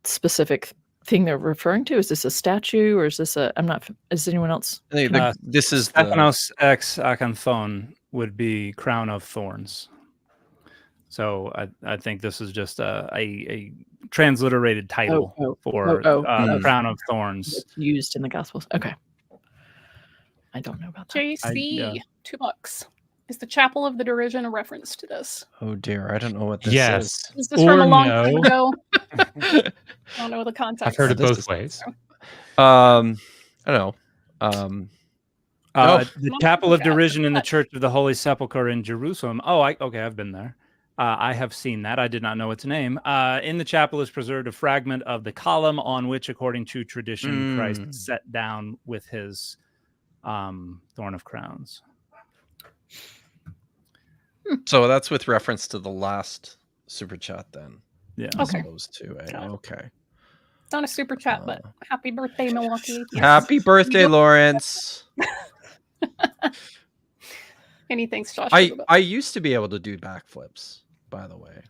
specific thing they're referring to. Is this a statue or is this is anyone else? This is Stephanos ex Acanthon would be crown of thorns. So I think this is just a transliterated title for crown of thorns. It's used in the Gospels. Okay. I don't know about that. JC, $2. Is the Chapel of the Derision a reference to this? Oh dear, I don't know what this is. Is this from a long time ago? I don't know the context. I've heard it both ways. I don't know. The Chapel of Derision in the Church of the Holy Sepulchre in Jerusalem. I've been there. I have seen that. I did not know its name. In the chapel is preserved a fragment of the column on which, according to tradition, Christ sat down with his thorn of crowns. So that's with reference to the last super chat, then. Yeah. Okay. Okay. It's not a super chat, but happy birthday, Milwaukee. Yes. Happy birthday, Lawrence. Any thanks, Josh. I used to be able to do backflips, by the way.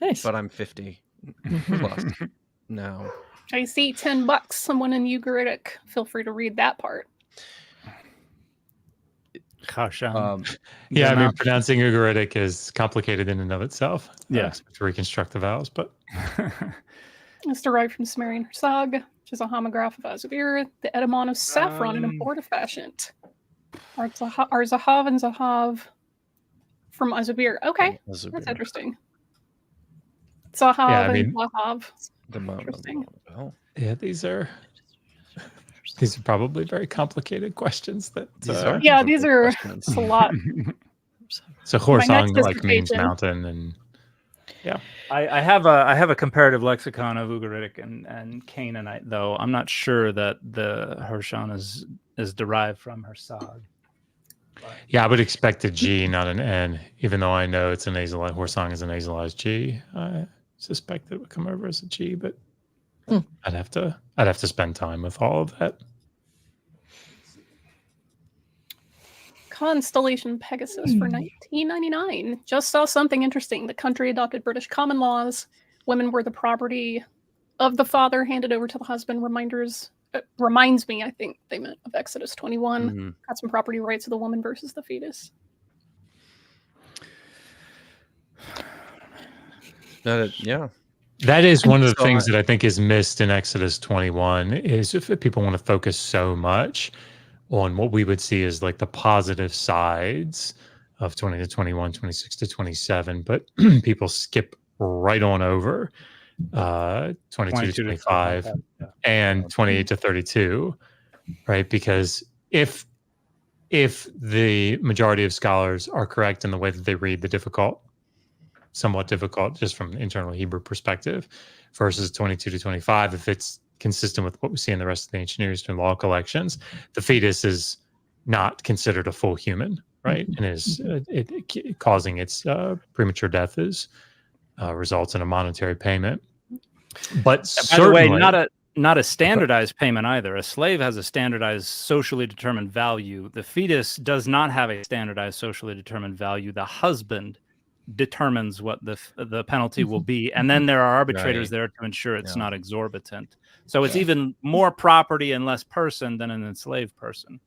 Nice. but I'm 50 plus now. I see $10. Someone in Ugaritic. Feel free to read that part. Yeah, I mean, pronouncing Ugaritic is complicated in and of itself. Yeah. To reconstruct the vowels, but It's derived from Sumerian Hersag, which is a homograph of Azabir, the etymon of saffron in abortifacient. Arzahav and Zahav from Azabir. Okay, Azabir. that's interesting. Zahav and Zahav. Interesting. Yeah, these are probably very complicated questions. These are it's a lot. So Horsang like means mountain, and I have a comparative lexicon of Ugaritic and Canaanite, though I'm not sure that the Horshan is derived from Hersag. Yeah, I would expect a G, not an N, even though I know it's a nasalized. Horsang is a nasalized G. I suspect it would come over as a G, but I'd have to spend time with all of that. Constellation Pegasus for 1999. Just saw something interesting. The country adopted British common laws. Women were the property of the father, handed over to the husband. Reminds me, I think they meant of Exodus 21. Got some property rights of the woman versus the fetus. That is one of the things that I think is missed in Exodus 21 is if people want to focus so much on what we would see as like the positive sides of 20 to 21, 26 to 27, but people skip right on over 22 to 25 and 28 to 32, right? Because if the majority of scholars are correct in the way that they read the somewhat difficult, just from an internal Hebrew perspective, versus 22 to 25, if it's consistent with what we see in the rest of the ancient Near Eastern law collections, the fetus is not considered a full human, right? And is causing its premature death results in a monetary payment. But by the way, not a standardized payment either. A slave has a standardized socially determined value. The fetus does not have a standardized socially determined value. The husband determines what the penalty will be, and then there are arbitrators there to ensure it's not exorbitant. So it's even more property and less person than an enslaved person.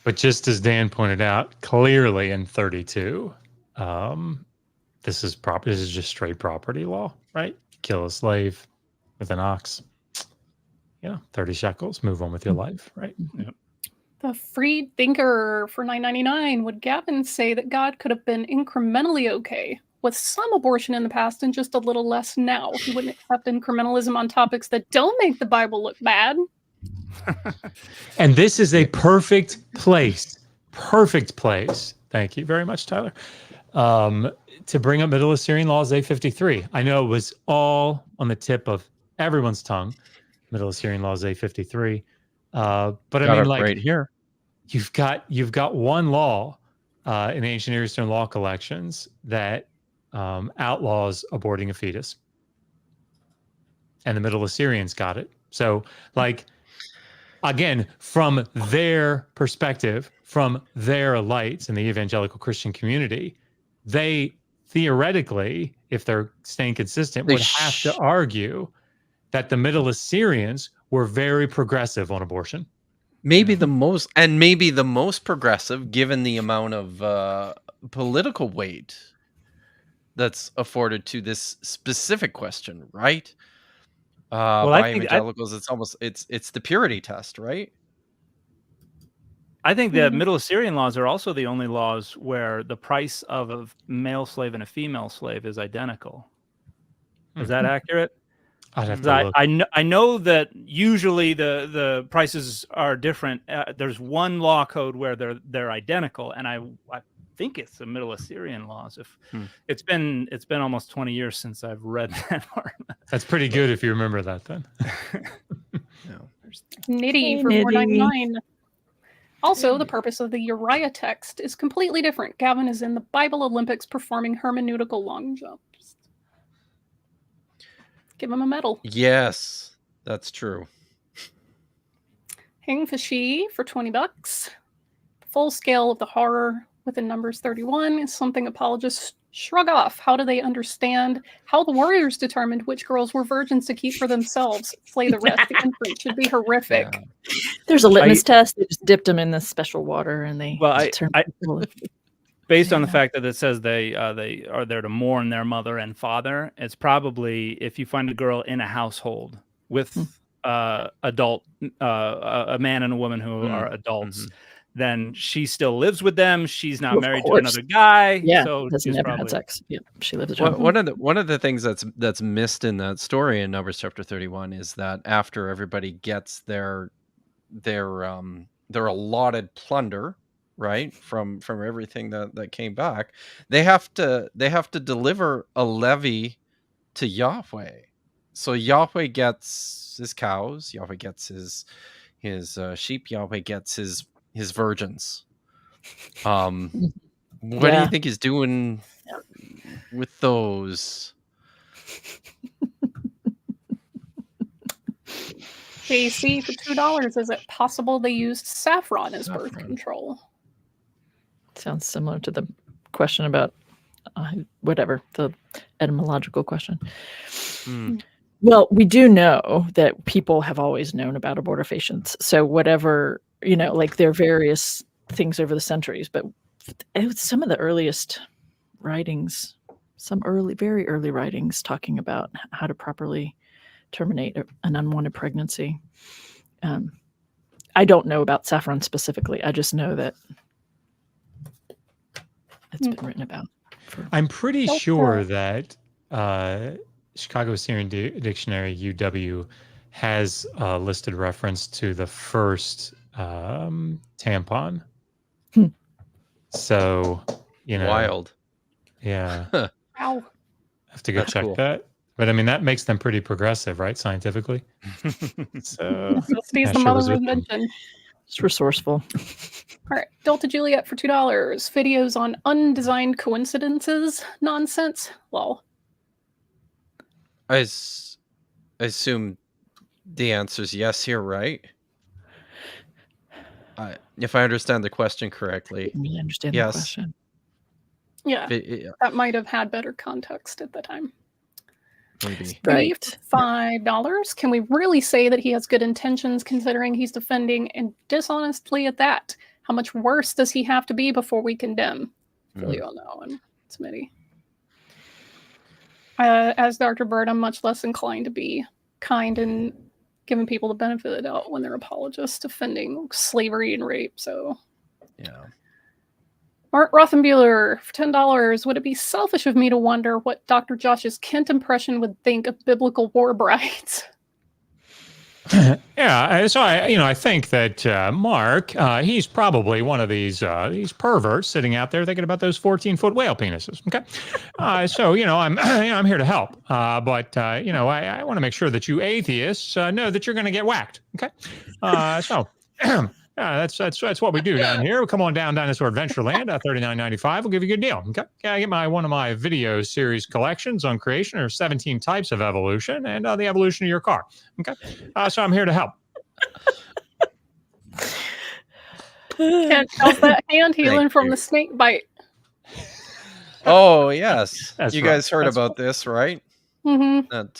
But just as Dan pointed out, clearly in 32, this is just straight property law, right? Kill a slave with an ox. 30 shekels, move on with your life, right? Yep. The Freed Thinker for $9.99. Would Gavin say that God could have been incrementally okay with some abortion in the past and just a little less now? He wouldn't accept incrementalism on topics that don't make the Bible look bad. And this is a perfect place. Thank you very much, Tyler. To bring up Middle Assyrian Laws A53. I know it was all on the tip of everyone's tongue, Middle Assyrian Laws A53. But I mean, like, right here, you've got one law in the ancient Near Eastern law collections that outlaws aborting a fetus, and the Middle Assyrians got it. So, like, again, from their perspective, from their lights in the evangelical Christian community, they theoretically, if they're staying consistent, would have to argue that the Middle Assyrians were very progressive on abortion. Maybe the most progressive, given the amount of political weight that's afforded to this specific question, right? By evangelicals, it's the purity test, right? I think the Middle Assyrian laws are also the only laws where the price of a male slave and a female slave is identical. Is that accurate? I'd have to look. I know that usually the prices are different. There's one law code where they're identical, and I think it's the Middle Assyrian laws. It's been almost 20 years since I've read that part. That's pretty good if you remember that then. Nitty for $4.99. Also, the purpose of the Uriah text is completely different. Gavin is in the Bible Olympics performing hermeneutical long jumps. Give him a medal. Yes, that's true. Hang Fashi for $20. Full scale of the horror within Numbers 31 is something apologists Shrug off. How do they understand how the warriors determined which girls were virgins to keep for themselves? Slay the rest. The inference should be horrific. Yeah. There's a litmus test. They just dipped them in this special water, and they based on the fact that it says they are there to mourn their mother and father. It's probably if you find a girl in a household with adult, a man and a woman who are adults. Then she still lives with them. She's not married to another guy. Yeah, so has she's never probably had sex. Yeah, she lives at home. One of the things that's missed in that story in Numbers chapter 31 is that after everybody gets their allotted plunder, right, from everything that came back, they have to deliver a levy to Yahweh. So Yahweh gets his cows, Yahweh gets his sheep, Yahweh gets his virgins. What do you think he's doing with those? JC for $2. Is it possible they used saffron as birth control? Sounds similar to the question about whatever, the etymological question. Well, we do know that people have always known about abortifacients. So whatever, like there are various things over the centuries, but some of the earliest writings, very early writings talking about how to properly terminate an unwanted pregnancy. I don't know about saffron specifically. I just know that it's been written about. I'm pretty sure that Chicago Syrian Dictionary, UW, has a listed reference to the first tampon. So, wild. Yeah. Wow. I have to go That's check cool. that. But I mean, that makes them pretty progressive, right? Scientifically. So Necessity's the mother of invention. It's resourceful. All right, Delta Juliet for $2. Videos on undesigned coincidences. Nonsense. Lol. I assume the answer is yes here, right? If I understand the question correctly. We understand yes. the question. Yeah, that might have had better context at the time. Maybe. Right. $5. Can we really say that he has good intentions considering he's defending and dishonestly at that? How much worse does he have to be before we condemn? Really on that one. Smitty. As Dr. Bird, I'm much less inclined to be kind and giving people the benefit of the doubt when they're apologists defending slavery and rape. So, yeah. Mark Rothenbuehler for $10. Would it be selfish of me to wonder what Dr. Josh's Kent impression would think of biblical war brides? Yeah, so I think that Mark, he's probably one of these perverts sitting out there thinking about those 14-foot whale penises. Okay, so I'm here to help, but I want to make sure that you atheists know that you're going to get whacked. Okay, so. That's what we do down here. Come on down Dinosaur Adventureland, $39.95. We'll give you a good deal. Okay, I get one of my video series collections on creation. There's 17 types of evolution and the evolution of your car. Okay, so I'm here to help. Can't tell that hand healing from the snake bite. Oh yes, you right. guys heard about this, right? Mm-hmm. That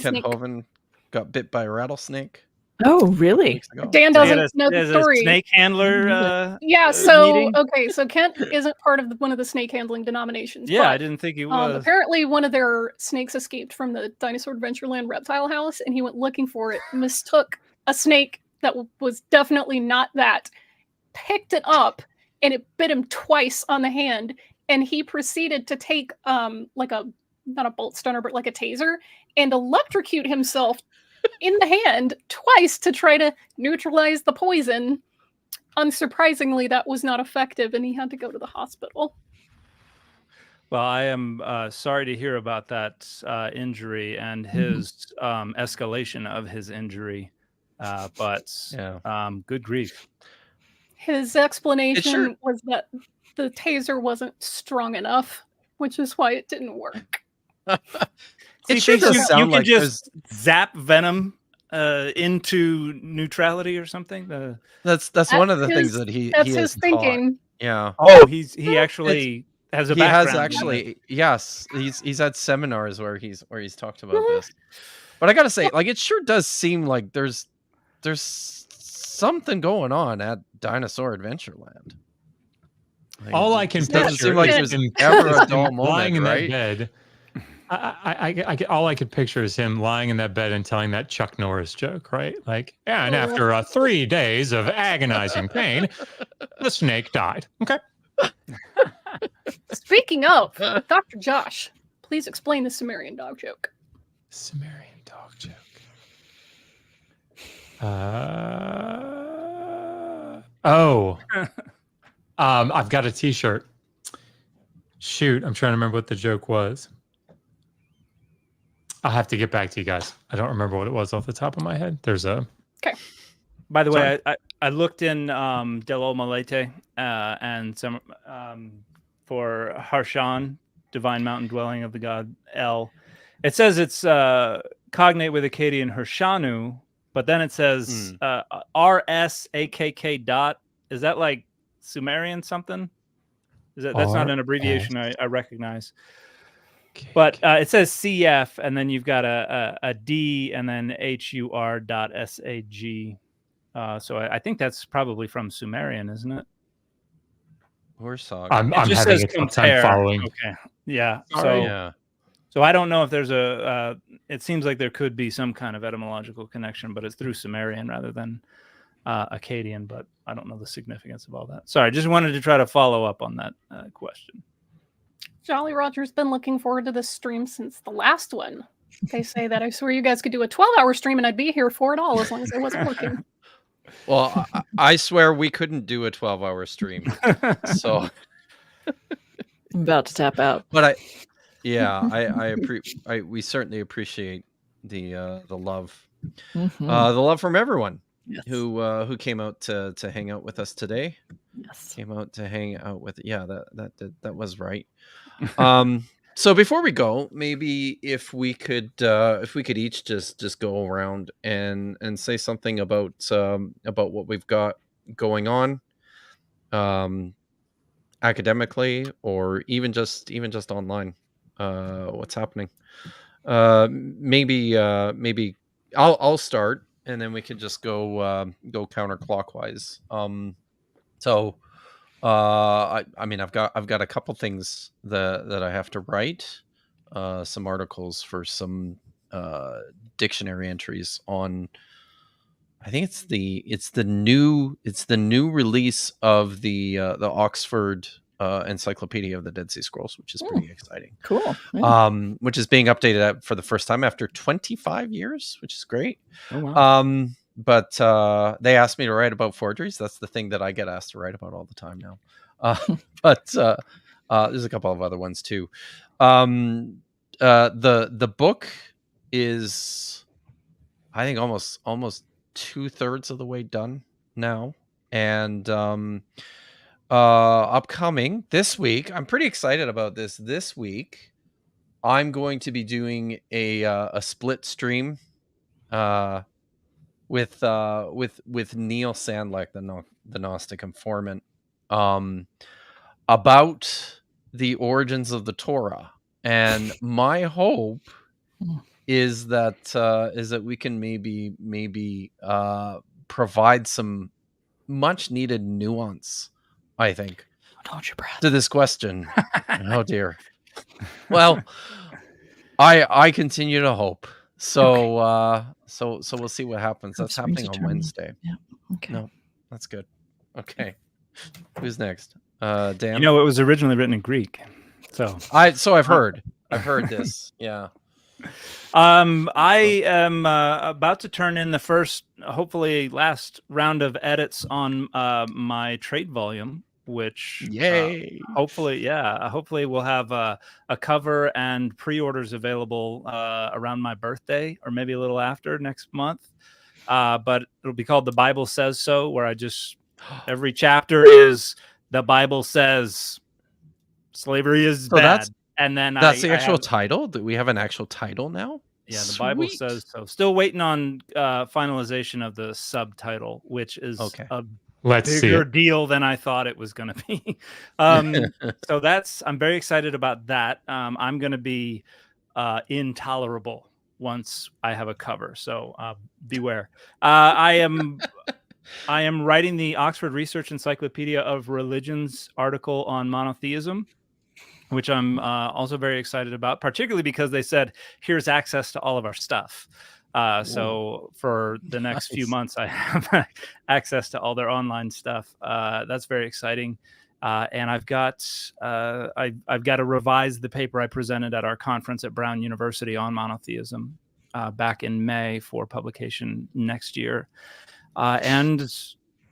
Ken Hovind got bit by a rattlesnake. Oh, really? Dan doesn't know the story. A snake handler. So Kent isn't part of one of the snake handling denominations. Yeah, but, I didn't think he was. Apparently, one of their snakes escaped from the Dinosaur Adventureland reptile house, and he went looking for it. Mistook a snake that was definitely not that. Picked it up, and it bit him twice on the hand. And he proceeded to take not a bolt stunner, but like a taser, and electrocute himself in the hand twice to try to neutralize the poison. Unsurprisingly, that was not effective, and he had to go to the hospital. Well, I am sorry to hear about that injury and his escalation of his injury, but good grief. His explanation was that the taser wasn't strong enough, which is why it didn't work. It sure does sound like you can just zap venom into neutrality or something. That's one of the things that he that's has his thinking. Taught. Yeah. Oh, he actually has a he has background in it. actually. Yes, he's had seminars where he's talked about this. But I gotta say, like, it sure does seem like there's something going on at Dinosaur Adventureland. Like, All I it can just doesn't picture seem like is there's him ever a is him dull lying moment, in right? that bed. All I could picture is him lying in that bed and telling that Chuck Norris joke, right? Like, and after 3 days of agonizing pain, the snake died. Okay. Speaking of, Dr. Josh, please explain the Sumerian dog joke. Sumerian dog joke. I've got a T-shirt. Shoot, I'm trying to remember what the joke was. I'll have to get back to you guys. I don't remember what it was off the top of my head. There's a. Okay. By the way, I looked in Del Omalete and some for Harshan, divine mountain dwelling of the god El. It says it's cognate with Akkadian Harshanu, but then it says RSAKK dot. Is that like Sumerian something? That's not an abbreviation I recognize. But it says CF, and then you've got a D, and then HUR.SAG. So I think that's probably from Sumerian, isn't it? Or Sog. I'm having a tough time following. Okay, yeah. Yeah. So I don't know if there's a. It seems like there could be some kind of etymological connection, but it's through Sumerian rather than Akkadian. But I don't know the significance of all that. Sorry, just wanted to try to follow up on that question. Jolly Roger's been looking forward to this stream since the last one. They say that I swear you guys could do a 12-hour stream and I'd be here for it all as long as I wasn't working. Well, I swear we couldn't do a 12-hour stream. So I'm about to tap out. But we certainly appreciate the love, the love from everyone who came out to hang out with us today. Yes, came out to hang out with. Yeah, that was right. So before we go, maybe if we could each just go around and say something about what we've got going on, academically or even just online, what's happening. Maybe I'll start and then we could just go counterclockwise. I mean, I've got a couple things that I have to write, some articles for some dictionary entries on. I think it's the new release of the Oxford Encyclopedia of the Dead Sea Scrolls, which is pretty exciting. Cool. Yeah. Which is being updated for the first time after 25 years, which is great. Oh, wow. But they asked me to write about forgeries. That's the thing that I get asked to write about all the time now. But there's a couple of other ones too. The book is, I think, almost 2/3 of the way done now, and upcoming this week, I'm pretty excited about this. This week, I'm going to be doing a split stream with Neil Sandleck, the Gnostic informant, about the origins of the Torah. And my hope is that we can maybe provide some much needed nuance, I think, to this question. Oh dear. Well, I continue to hope. So okay. So we'll see what happens. That's happening on Wednesday. Yeah. Okay. No, that's good. Okay. Who's next? Dan. You know, it was originally written in Greek. So I've heard. I've heard this. Yeah. I am about to turn in the first, hopefully last round of edits on my trade volume, which yay! Hopefully we'll have a cover and pre-orders available around my birthday or maybe a little after next month. But it'll be called The Bible Says So, where I just every chapter is the Bible says slavery is bad. And then that's the actual title. Do we have an actual title now? Yeah, the Bible says so. Still waiting on finalization of the subtitle, which is Let's see bigger it. deal than I thought it was going to be. So I'm very excited about that. I'm going to be intolerable once I have a cover. So beware. I am writing the Oxford Research Encyclopedia of Religions article on monotheism, which I'm also very excited about, particularly because they said, here's access to all of our stuff. So for the next few months, I have access to all their online stuff. That's very exciting. And I've got to revise the paper I presented at our conference at Brown University on monotheism back in May for publication next year. And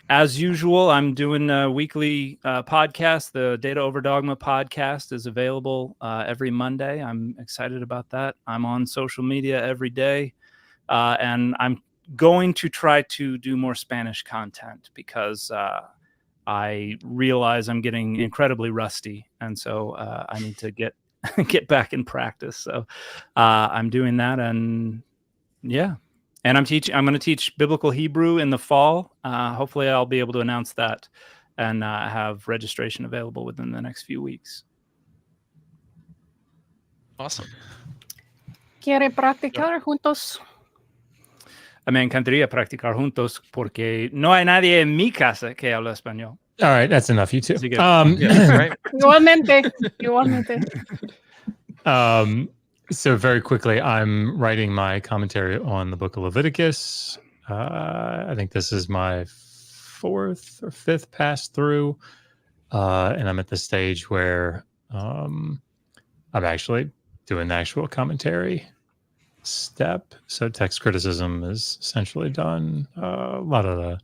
as usual, I'm doing a weekly podcast. The Data Over Dogma podcast is available every Monday. I'm excited about that. I'm on social media every day. And I'm going to try to do more Spanish content because I realize I'm getting incredibly rusty. And so I need to get back in practice. So I'm doing that. And yeah. And I'm going to teach biblical Hebrew in the fall. Hopefully I'll be able to announce that and have registration available within the next few weeks. Awesome. ¿Quiere practicar juntos? Me encantaría practicar juntos porque no hay nadie en mi casa que habla español. All right, that's enough, you two. Yeah, right. Igualmente. So very quickly, I'm writing my commentary on the book of Leviticus. I think this is my 4th or 5th pass through. And I'm at the stage where I'm actually doing the actual commentary step. So text criticism is essentially done. A lot of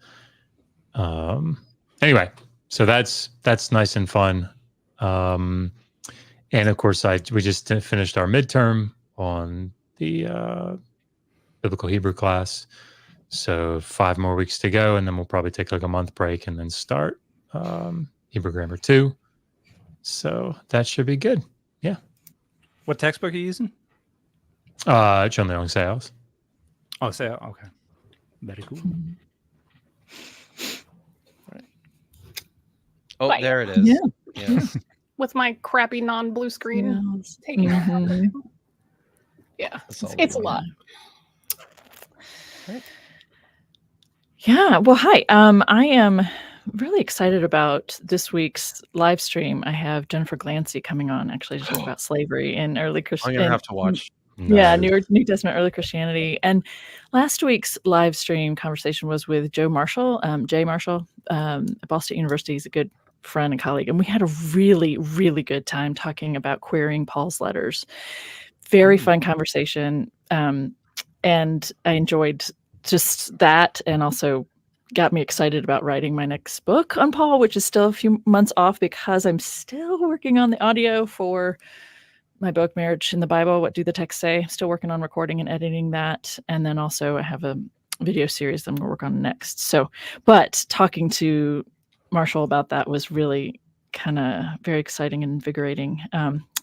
the anyway, so that's nice and fun. And of course, we just finished our midterm on the biblical Hebrew class. So 5 more weeks to go, and then we'll probably take like a month break and then start Hebrew Grammar 2. So that should be good. Yeah. What textbook are you using? John Leong Sales. Oh, Sales. Okay. Very cool. Right. Oh, Bye. there it is. Yeah. Yes. With my crappy non-blue screen. Yes. Taking Mhm. Yeah, That's all it's a we lot. Yeah. Well, hi. I am really excited about this week's live stream. I have Jennifer Glancy coming on, actually, to talk about slavery in early I'm Christianity. gonna have to watch. Yeah, Nice. New Testament, early Christianity. And last week's live stream conversation was with Joe Marshall, Jay Marshall, at Ball State University. He's a good friend and colleague. And we had a really, really good time talking about querying Paul's letters. Very fun conversation. And I enjoyed just that, and also got me excited about writing my next book on Paul, which is still a few months off because I'm still working on the audio for my book, Marriage in the Bible, What Do the Texts Say? Still working on recording and editing that. And then also I have a video series that I'm going to work on next. So, but talking to Marshall about that was really kind of very exciting and invigorating.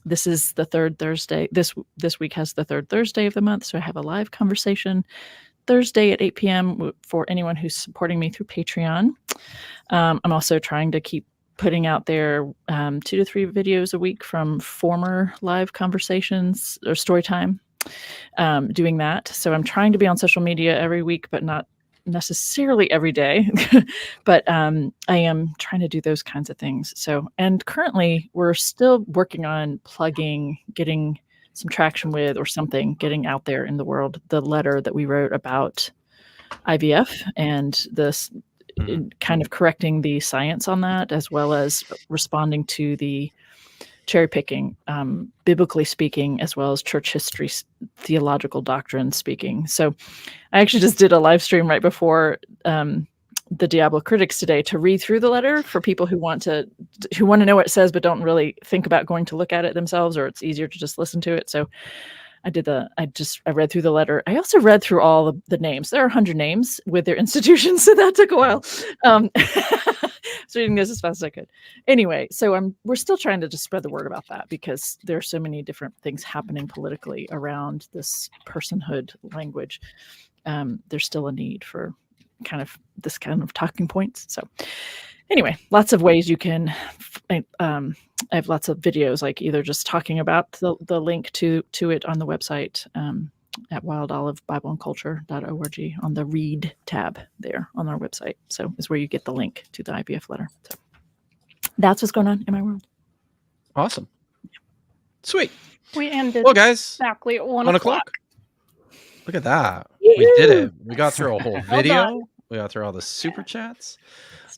This is the third Thursday. This week has the third Thursday of the month. So I have a live conversation Thursday at 8 p.m. for anyone who's supporting me through Patreon. I'm also trying to keep putting out there 2 to 3 videos a week from former live conversations or story time, doing that. So I'm trying to be on social media every week, but not necessarily every day. But I am trying to do those kinds of things. So, and currently we're still working on getting some traction with, or something, getting out there in the world, the letter that we wrote about IVF and this kind of correcting the science on that, as well as responding to the cherry picking, biblically speaking, as well as church history, theological doctrine speaking. So I actually just did a live stream right before the Diablocritics today to read through the letter for people who want to know what it says, but don't really think about going to look at it themselves, or it's easier to just listen to it. So I read through the letter. I also read through all the names. There are 100 names with their institutions, so that took a while. So reading this as fast as I could. Anyway, so we're still trying to just spread the word about that, because there are so many different things happening politically around this personhood language. There's still a need for kind of talking points. So anyway, lots of ways you can. I have lots of videos, like either just talking about the link to it on the website at wildolivebibleandculture.org on the read tab there on our website. So is where you get the link to the IBF letter. So that's what's going on in my world. Awesome. Sweet. We ended Well, guys, exactly at 1 1 o'clock. Look at that. We did it. We got through a whole Well video. done. We got through all the super chats.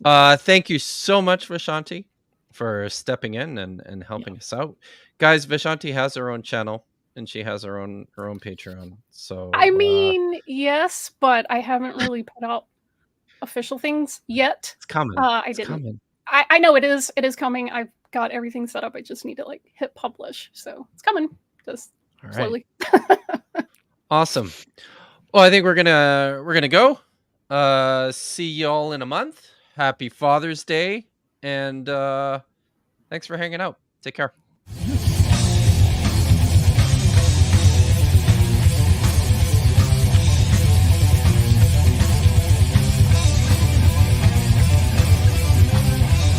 Thank you so much, Vishanti, for stepping in and helping us out. Guys, Vishanti has her own channel and she has her own Patreon. So I mean, yes, but I haven't really put out official things yet. it's coming. I It's didn't. coming. I know it is coming. I've got everything set up. I just need to like hit publish. So it's coming. Just All right. slowly. Awesome. Well, I think we're gonna go. See y'all in a month. Happy Father's Day, and thanks for hanging out. Take care.